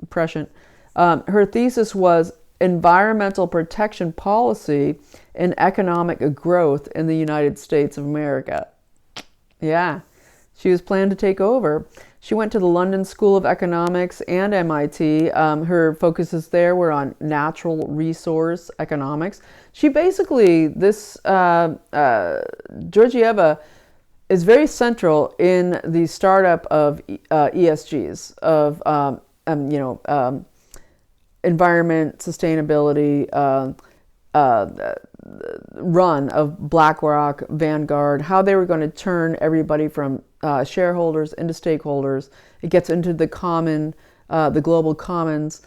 prescient. Her thesis was environmental protection policy and economic growth in the United States of America. Yeah, she was planned to take over. She went to the London School of Economics and MIT. Her focuses there were on natural resource economics. She basically, Georgieva is very central in the startup of ESGs, of environment, sustainability, run of BlackRock, Vanguard, how they were going to turn everybody from shareholders into stakeholders. It gets into the common, the global commons,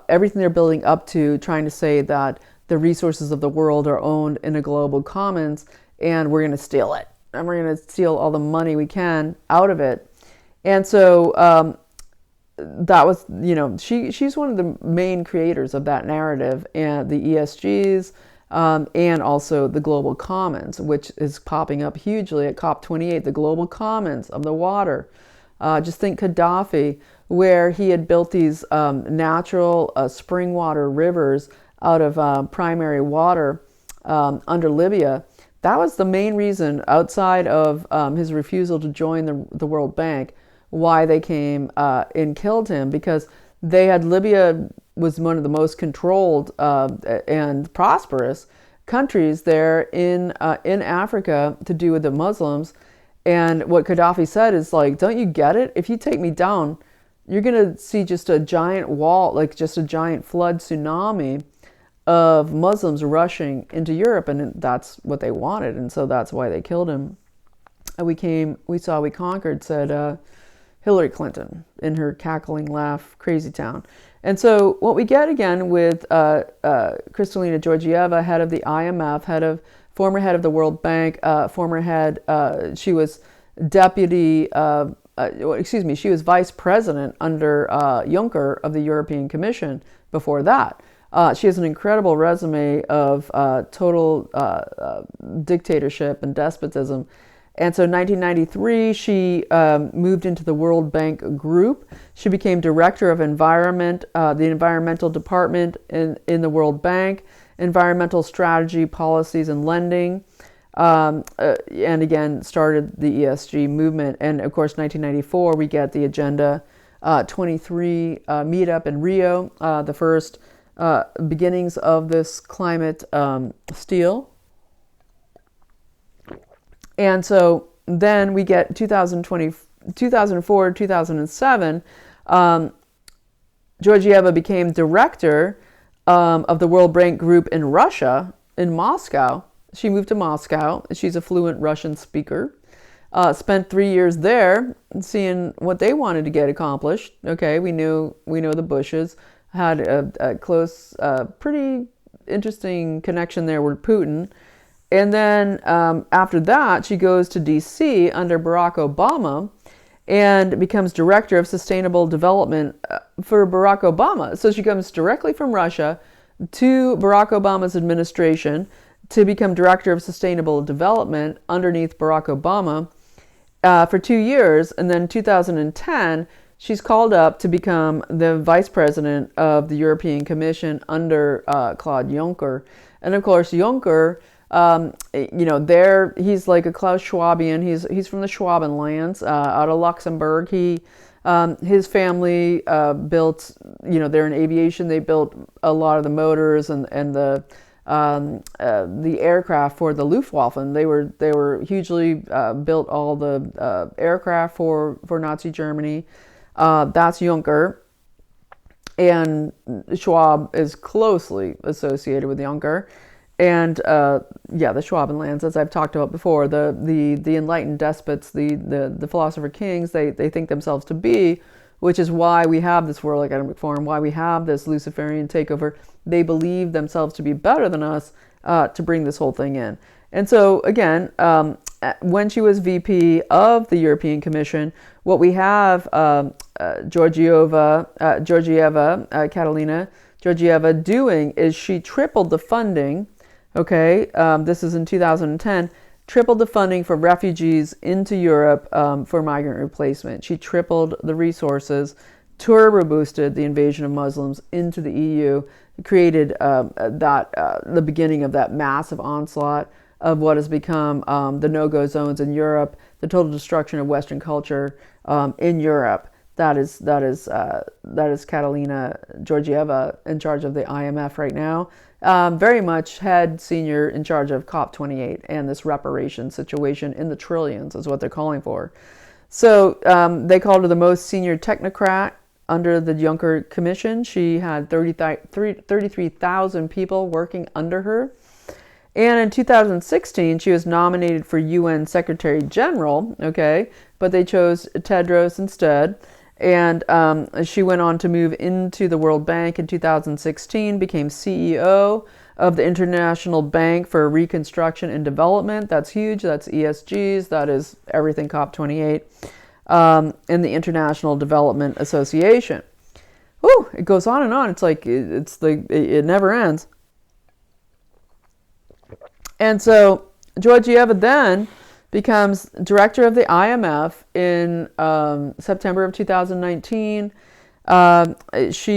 everything they're building up to, trying to say that the resources of the world are owned in a global commons and we're going to steal it. and we're going to steal all the money we can out of it. And so that was, she's one of the main creators of that narrative, and the ESGs, and also the global commons, which is popping up hugely at COP28, the global commons of the water. Just think Gaddafi, where he had built these natural spring water rivers out of primary water under Libya. That was the main reason, outside of his refusal to join the World Bank, why they came and killed him, because Libya was one of the most controlled and prosperous countries there in Africa to do with the Muslims. And what Gaddafi said is like, don't you get it? If you take me down, you're going to see just a giant wall, like just a giant flood tsunami of Muslims rushing into Europe. And that's what they wanted. And so that's why they killed him. And we conquered, said Hillary Clinton in her cackling laugh, crazy town. And so what we get again with Kristalina Georgieva, head of the IMF, former head of the World Bank, she was she was vice president under Juncker of the European Commission before that. She has an incredible resume of total dictatorship and despotism. And so in 1993, she moved into the World Bank group. She became director of environment, the environmental department in the World Bank, environmental strategy, policies, and lending. And again, started the ESG movement. And of course, 1994, we get the Agenda 23 meetup in Rio, the first beginnings of this climate steal. And so then we get 2004, 2007, Georgieva became director of the World Bank Group in Russia, in Moscow. She moved to Moscow. She's a fluent Russian speaker. Spent 3 years there seeing what they wanted to get accomplished. Okay, we know the Bushes had a close, pretty interesting connection there with Putin. And then after that, she goes to D.C. under Barack Obama and becomes director of sustainable development for Barack Obama. So she comes directly from Russia to Barack Obama's administration to become director of sustainable development underneath Barack Obama for 2 years. And then 2010, she's called up to become the vice president of the European Commission under Claude Juncker. And of course, Juncker, he's like a Klaus Schwabian. He's from the Schwabenlands, out of Luxembourg. His family built, they're in aviation. They built a lot of the motors and the aircraft for the Luftwaffe. And they were hugely built all the aircraft for Nazi Germany. That's Juncker. And Schwab is closely associated with Juncker. And the Schwabenlands, as I've talked about before, the enlightened despots, the philosopher kings, they think themselves to be, which is why we have this World Economic Forum, why we have this Luciferian takeover. They believe themselves to be better than us to bring this whole thing in. And so again, when she was VP of the European Commission, what we have Catalina Georgieva doing is she tripled the funding. Okay, this is in 2010, tripled the funding for refugees into Europe for migrant replacement. She tripled the resources, turbo boosted the invasion of Muslims into the EU, created the beginning of that massive onslaught of what has become the no-go zones in Europe, the total destruction of Western culture in Europe. That is Catalina Georgieva in charge of the IMF right now. Very much head senior in charge of COP28 and this reparation situation in the trillions is what they're calling for. So they called her the most senior technocrat under the Juncker Commission. She had 33,000 people working under her. And in 2016, she was nominated for UN Secretary General, okay, but they chose Tedros instead. And she went on to move into the World Bank in 2016, became CEO of the International Bank for Reconstruction and Development. That's huge. That's ESGs. That is everything COP28. And the International Development Association. Whew, it goes on and on. It's like it never ends. And so Georgieva then becomes director of the IMF in September of 2019. This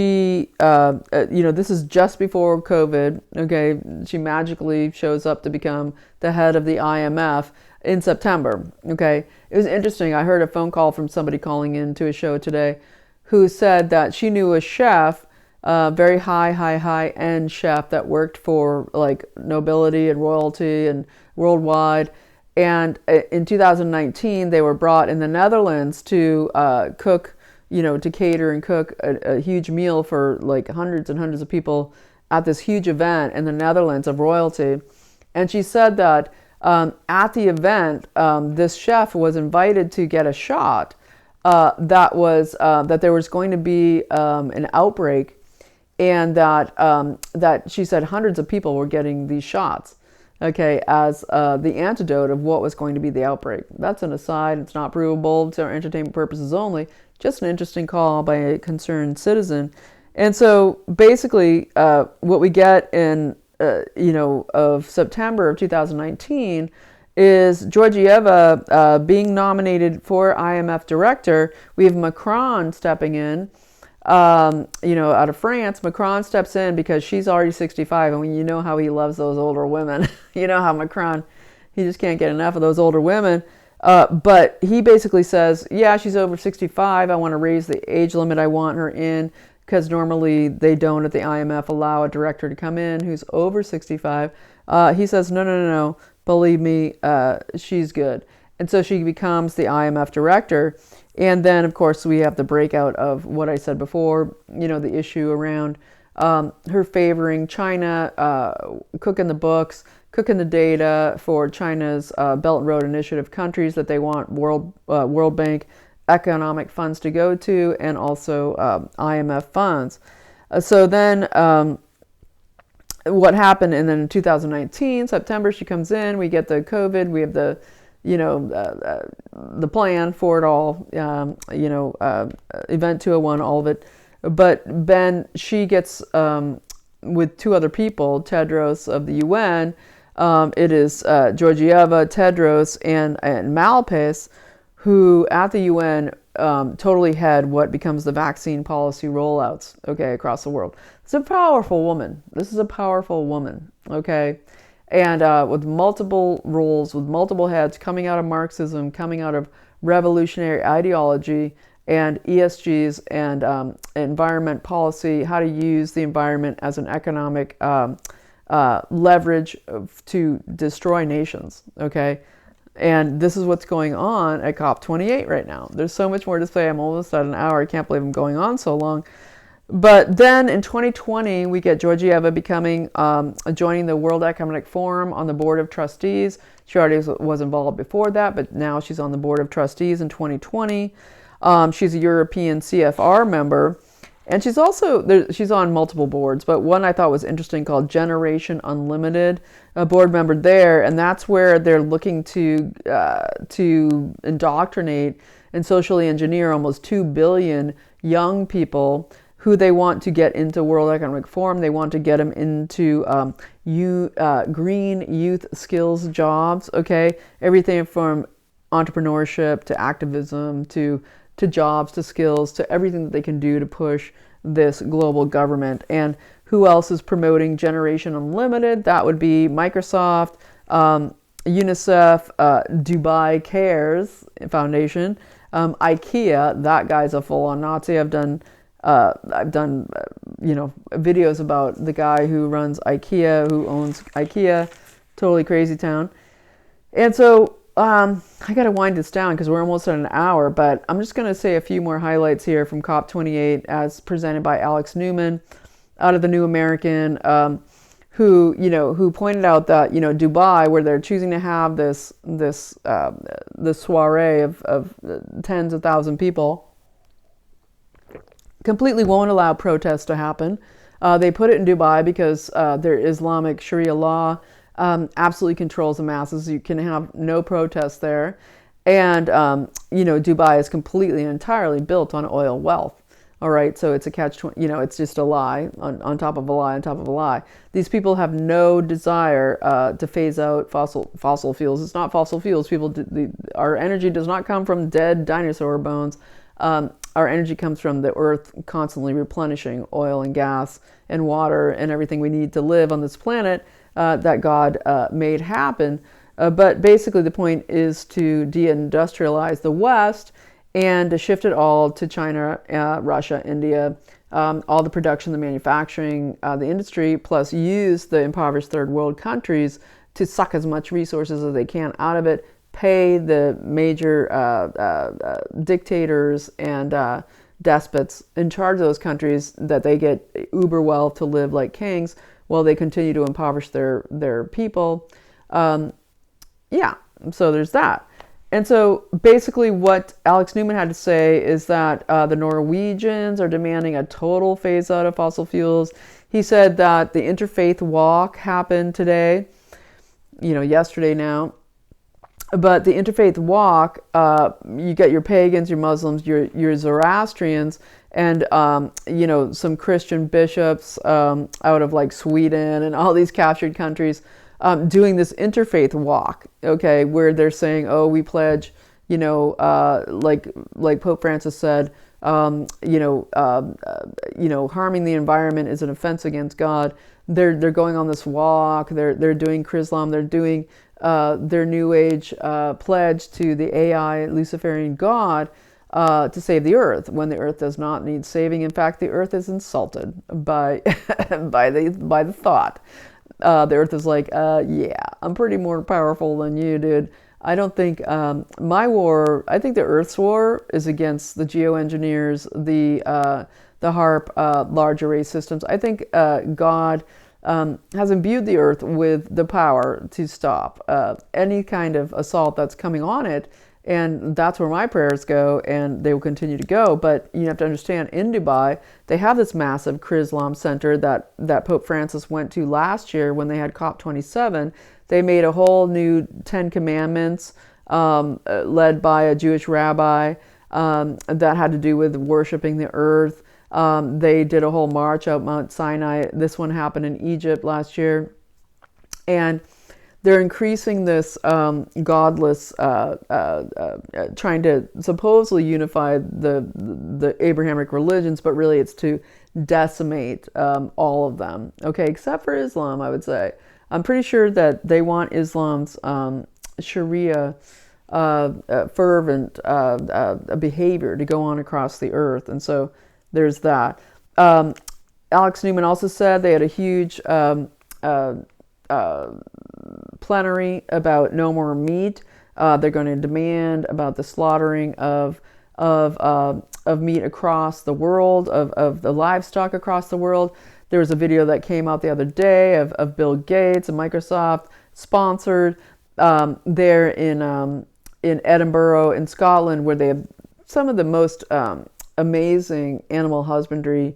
is just before COVID. Okay, she magically shows up to become the head of the IMF in September. Okay, it was interesting. I heard a phone call from somebody calling into a show today, who said that she knew a chef, very high-end chef that worked for like nobility and royalty and worldwide. And in 2019, they were brought in the Netherlands to cook, to cater and cook a huge meal for like hundreds and hundreds of people at this huge event in the Netherlands of royalty. And she said that at the event, this chef was invited to get a shot that there was going to be an outbreak, and that she said hundreds of people were getting these shots, okay, as the antidote of what was going to be the outbreak. That's an aside. It's not provable. It's for entertainment purposes only. Just an interesting call by a concerned citizen. And so basically what we get in, of September of 2019 is Georgieva being nominated for IMF Director. We have Macron stepping in, out of France. Macron steps in because she's already 65. And you know how he loves those older women. You know how Macron, he just can't get enough of those older women. But he basically says, yeah, she's over 65. I want to raise the age limit. I want her in, because normally they don't at the IMF allow a director to come in who's over 65. He says, no. Believe me, she's good. And so she becomes the IMF director. And then, of course, we have the breakout of what I said before, the issue around her favoring China, cooking the books, cooking the data for China's Belt and Road Initiative countries that they want World Bank economic funds to go to, and also IMF funds. So then what happened, and then in 2019, September, she comes in, we get the COVID, we have the, the plan for it all, Event 201, all of it. But then she gets, with two other people, Tedros of the UN, it is Georgieva, Tedros, and Malpass, who at the UN totally head what becomes the vaccine policy rollouts, okay, across the world. It's a powerful woman. This is a powerful woman, okay? And with multiple roles, with multiple heads, coming out of Marxism, coming out of revolutionary ideology, and ESGs, and environment policy, how to use the environment as an economic leverage to destroy nations, okay? And this is what's going on at COP28 right now. There's so much more to say. I'm almost at an hour. I can't believe I'm going on so long. But then in 2020, we get Georgieva joining the World Economic Forum on the Board of Trustees. She already was involved before that, but now she's on the Board of Trustees in 2020. She's a European CFR member. And she's on multiple boards, but one I thought was interesting called Generation Unlimited, a board member there, and that's where they're looking to indoctrinate and socially engineer almost 2 billion young people who they want to get into World Economic Forum. They want to get them into green youth skills jobs, okay? Everything from entrepreneurship to activism to jobs, to skills, to everything that they can do to push this global government. And who else is promoting Generation Unlimited? That would be Microsoft, UNICEF, Dubai Cares Foundation, IKEA. That guy's a full-on Nazi. I've done videos about the guy who runs IKEA, who owns IKEA. Totally crazy town. And so I got to wind this down because we're almost at an hour, but I'm just going to say a few more highlights here from COP28 as presented by Alex Newman out of the New American, who pointed out that, Dubai, where they're choosing to have this soiree of tens of thousands of people, completely won't allow protests to happen. They put it in Dubai because their Islamic Sharia law absolutely controls the masses. You can have no protests there. And, Dubai is completely and entirely built on oil wealth. All right, so it's a catch-20, it's just a lie on top of a lie on top of a lie. These people have no desire to phase out fossil fuels. It's not fossil fuels. Our energy does not come from dead dinosaur bones. Our energy comes from the earth constantly replenishing oil and gas and water and everything we need to live on this planet that God made happen. But basically the point is to deindustrialize the West and to shift it all to China, Russia, India, all the production, the manufacturing, the industry, plus use the impoverished third world countries to suck as much resources as they can out of it, pay the major dictators and despots in charge of those countries that they get uber wealth to live like kings while they continue to impoverish their people. So there's that. And so basically what Alex Newman had to say is that the Norwegians are demanding a total phase out of fossil fuels. He said that the interfaith walk happened today, yesterday now. But the interfaith walk, you get your pagans, your Muslims, your Zoroastrians, and, some Christian bishops out of like Sweden and all these captured countries doing this interfaith walk, okay, where they're saying, oh, we pledge, like Pope Francis said, harming the environment is an offense against God. They're going on this walk. They're doing Chrislam. They're doing their New Age pledge to the AI Luciferian God to save the earth when the earth does not need saving. In fact, the earth is insulted by by the thought. The earth is like, I'm pretty more powerful than you, dude. I don't think my war, I think the earth's war is against the geoengineers, the HARP, large array systems. I think God has imbued the earth with the power to stop any kind of assault that's coming on it. And that's where my prayers go, and they will continue to go. But you have to understand, in Dubai, they have this massive Chrislam center that Pope Francis went to last year when they had COP27. They made a whole new 10 Commandments led by a Jewish rabbi that had to do with worshiping the earth. They did a whole march out Mount Sinai. This one happened in Egypt last year. And they're increasing this godless, trying to supposedly unify the Abrahamic religions, but really it's to decimate all of them. Okay, except for Islam, I would say. I'm pretty sure that they want Islam's Sharia fervent behavior to go on across the earth, and so there's that. Alex Newman also said they had a huge plenary about no more meat. They're going to demand about the slaughtering of meat across the world, of the livestock across the world. There was a video that came out the other day of Bill Gates and Microsoft sponsored there in Edinburgh in Scotland, where they have some of the most amazing animal husbandry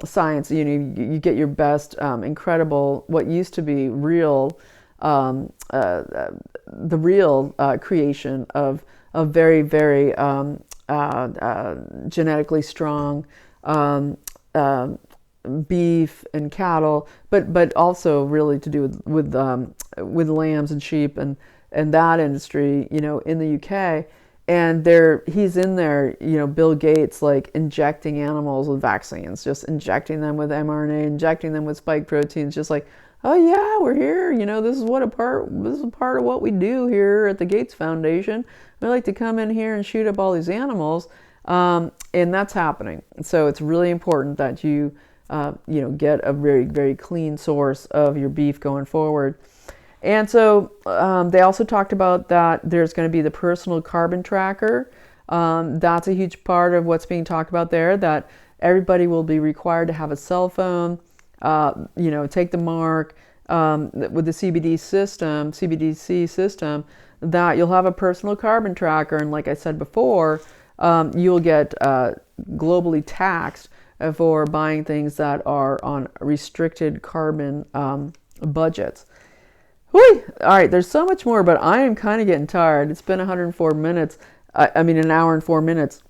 science. You get your best incredible, what used to be real, the real creation of very, very genetically strong beef and cattle, but also really to do with lambs and sheep and that industry, in the UK. And he's in there, Bill Gates, like injecting animals with vaccines, just injecting them with mRNA, injecting them with spike proteins, just like, oh yeah, we're here. This is a part of what we do here at the Gates Foundation. We like to come in here and shoot up all these animals, and that's happening. So it's really important that you get a very, very clean source of your beef going forward. And so they also talked about that there's going to be the personal carbon tracker. That's a huge part of what's being talked about there, that everybody will be required to have a cell phone, take the mark with the CBDC system, that you'll have a personal carbon tracker. And like I said before, you'll get globally taxed for buying things that are on restricted carbon budgets. Whew. All right, there's so much more, but I am kind of getting tired. It's been 104 minutes. An hour and 4 minutes.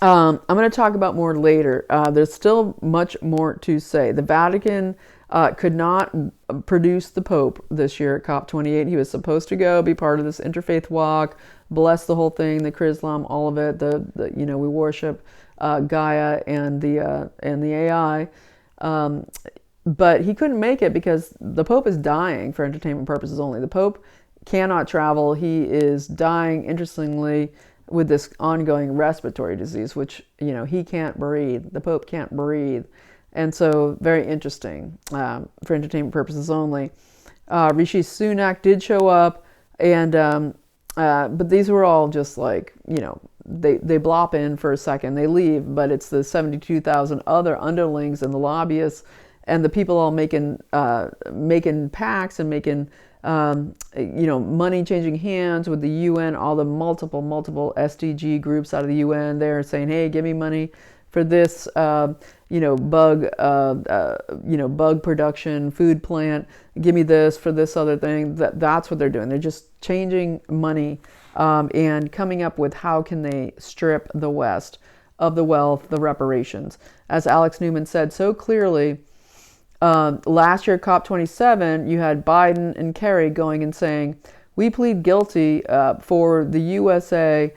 I'm going to talk about more later. There's still much more to say. The Vatican could not produce the Pope this year at COP28. He was supposed to go be part of this interfaith walk, bless the whole thing, the Chrislam, all of it. We worship Gaia and the AI. But he couldn't make it because the Pope is dying for entertainment purposes only. The Pope cannot travel. He is dying, interestingly, with this ongoing respiratory disease, which, he can't breathe. The Pope can't breathe. And so very interesting for entertainment purposes only. Rishi Sunak did show up, and but these were all just like, they blop in for a second, they leave, but it's the 72,000 other underlings and the lobbyists and the people all making pacts and making money changing hands with the UN, all the multiple SDG groups out of the UN. They're saying, hey, give me money for this, bug production, food plant. Give me this for this other thing. That's what they're doing. They're just changing money and coming up with how can they strip the West of the wealth, the reparations. As Alex Newman said so clearly, last year, COP27, you had Biden and Kerry going and saying, we plead guilty for the USA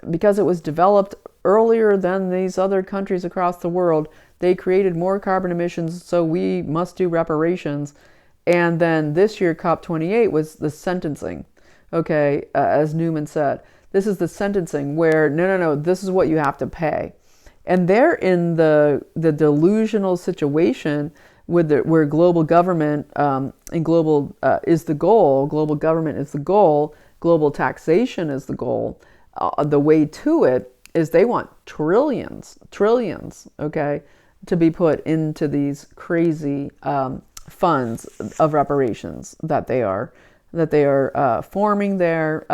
because it was developed earlier than these other countries across the world. They created more carbon emissions, so we must do reparations. And then this year, COP28 was the sentencing. Okay, as Newman said, this is the sentencing where, no, this is what you have to pay. And they're in the delusional situation where global government and global is the goal, global government is the goal, global taxation is the goal. The way to it is they want trillions, okay, to be put into these crazy funds of reparations that they are forming there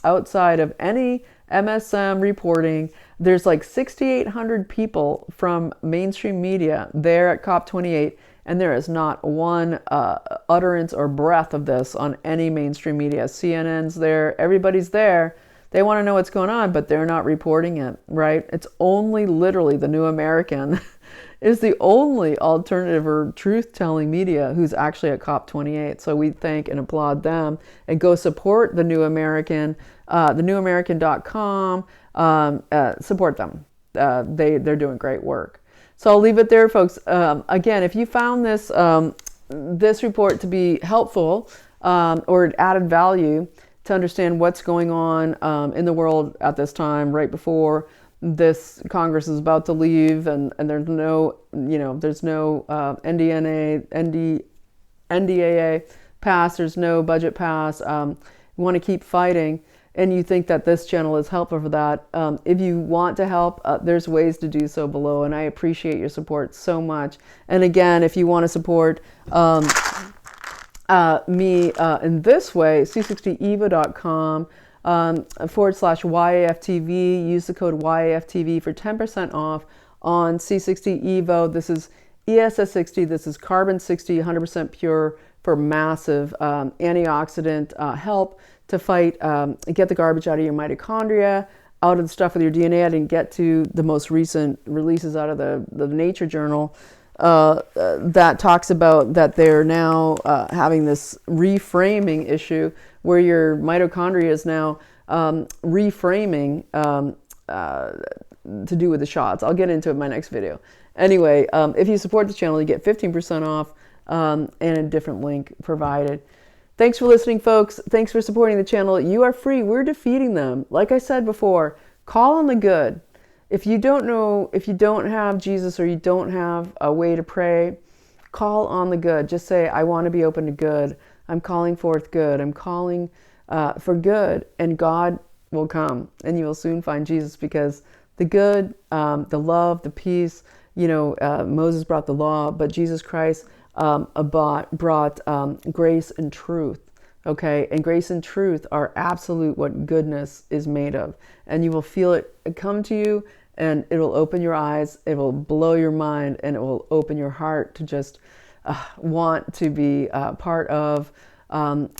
outside of any MSM reporting. There's like 6,800 people from mainstream media there at COP28, and there is not one utterance or breath of this on any mainstream media. CNN's there, everybody's there. They want to know what's going on, but they're not reporting it, right? It's only literally the New American is the only alternative or truth-telling media who's actually at COP28. So we thank and applaud them and go support the New American, thenewamerican.com. Support them. They're doing great work. So I'll leave it there, folks. Again, if you found this report to be helpful or it added value to understand what's going on in the world at this time, right before this Congress is about to leave, and there's no NDAA pass, there's no budget pass. You want to keep fighting, and you think that this channel is helpful for that. If you want to help, there's ways to do so below, and I appreciate your support so much. And again, if you want to support me in this way, c60evo.com /YAFTV. Use the code YAFTV for 10% off on C60 Evo. This is ESS 60. This is carbon 60, 100% pure for massive antioxidant help to fight, get the garbage out of your mitochondria, out of the stuff with your DNA. I didn't get to the most recent releases out of the Nature Journal that talks about that they're now having this reframing issue where your mitochondria is now reframing to do with the shots. I'll get into it in my next video. Anyway, if you support the channel, you get 15% off and a different link provided. Thanks for listening, folks. Thanks for supporting the channel. You are free. We're defeating them. Like I said before, call on the good. If you don't have Jesus or you don't have a way to pray, call on the good. Just say, I want to be open to good. I'm calling forth good. I'm calling for good, and God will come, and you will soon find Jesus, because the good, the love, the peace, Moses brought the law, but Jesus Christ brought grace and truth. Okay, and grace and truth are absolute what goodness is made of, and you will feel it come to you, and it'll open your eyes, it will blow your mind, and it will open your heart to just want to be part of, and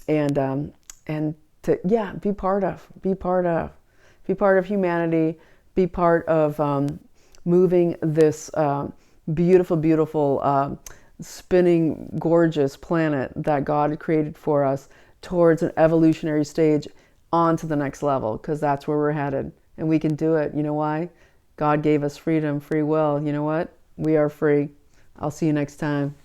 to be part of humanity, be part of moving this beautiful, spinning, gorgeous planet that God created for us towards an evolutionary stage on to the next level, because that's where we're headed. And we can do it. You know why? God gave us freedom, free will. You know what? We are free. I'll see you next time.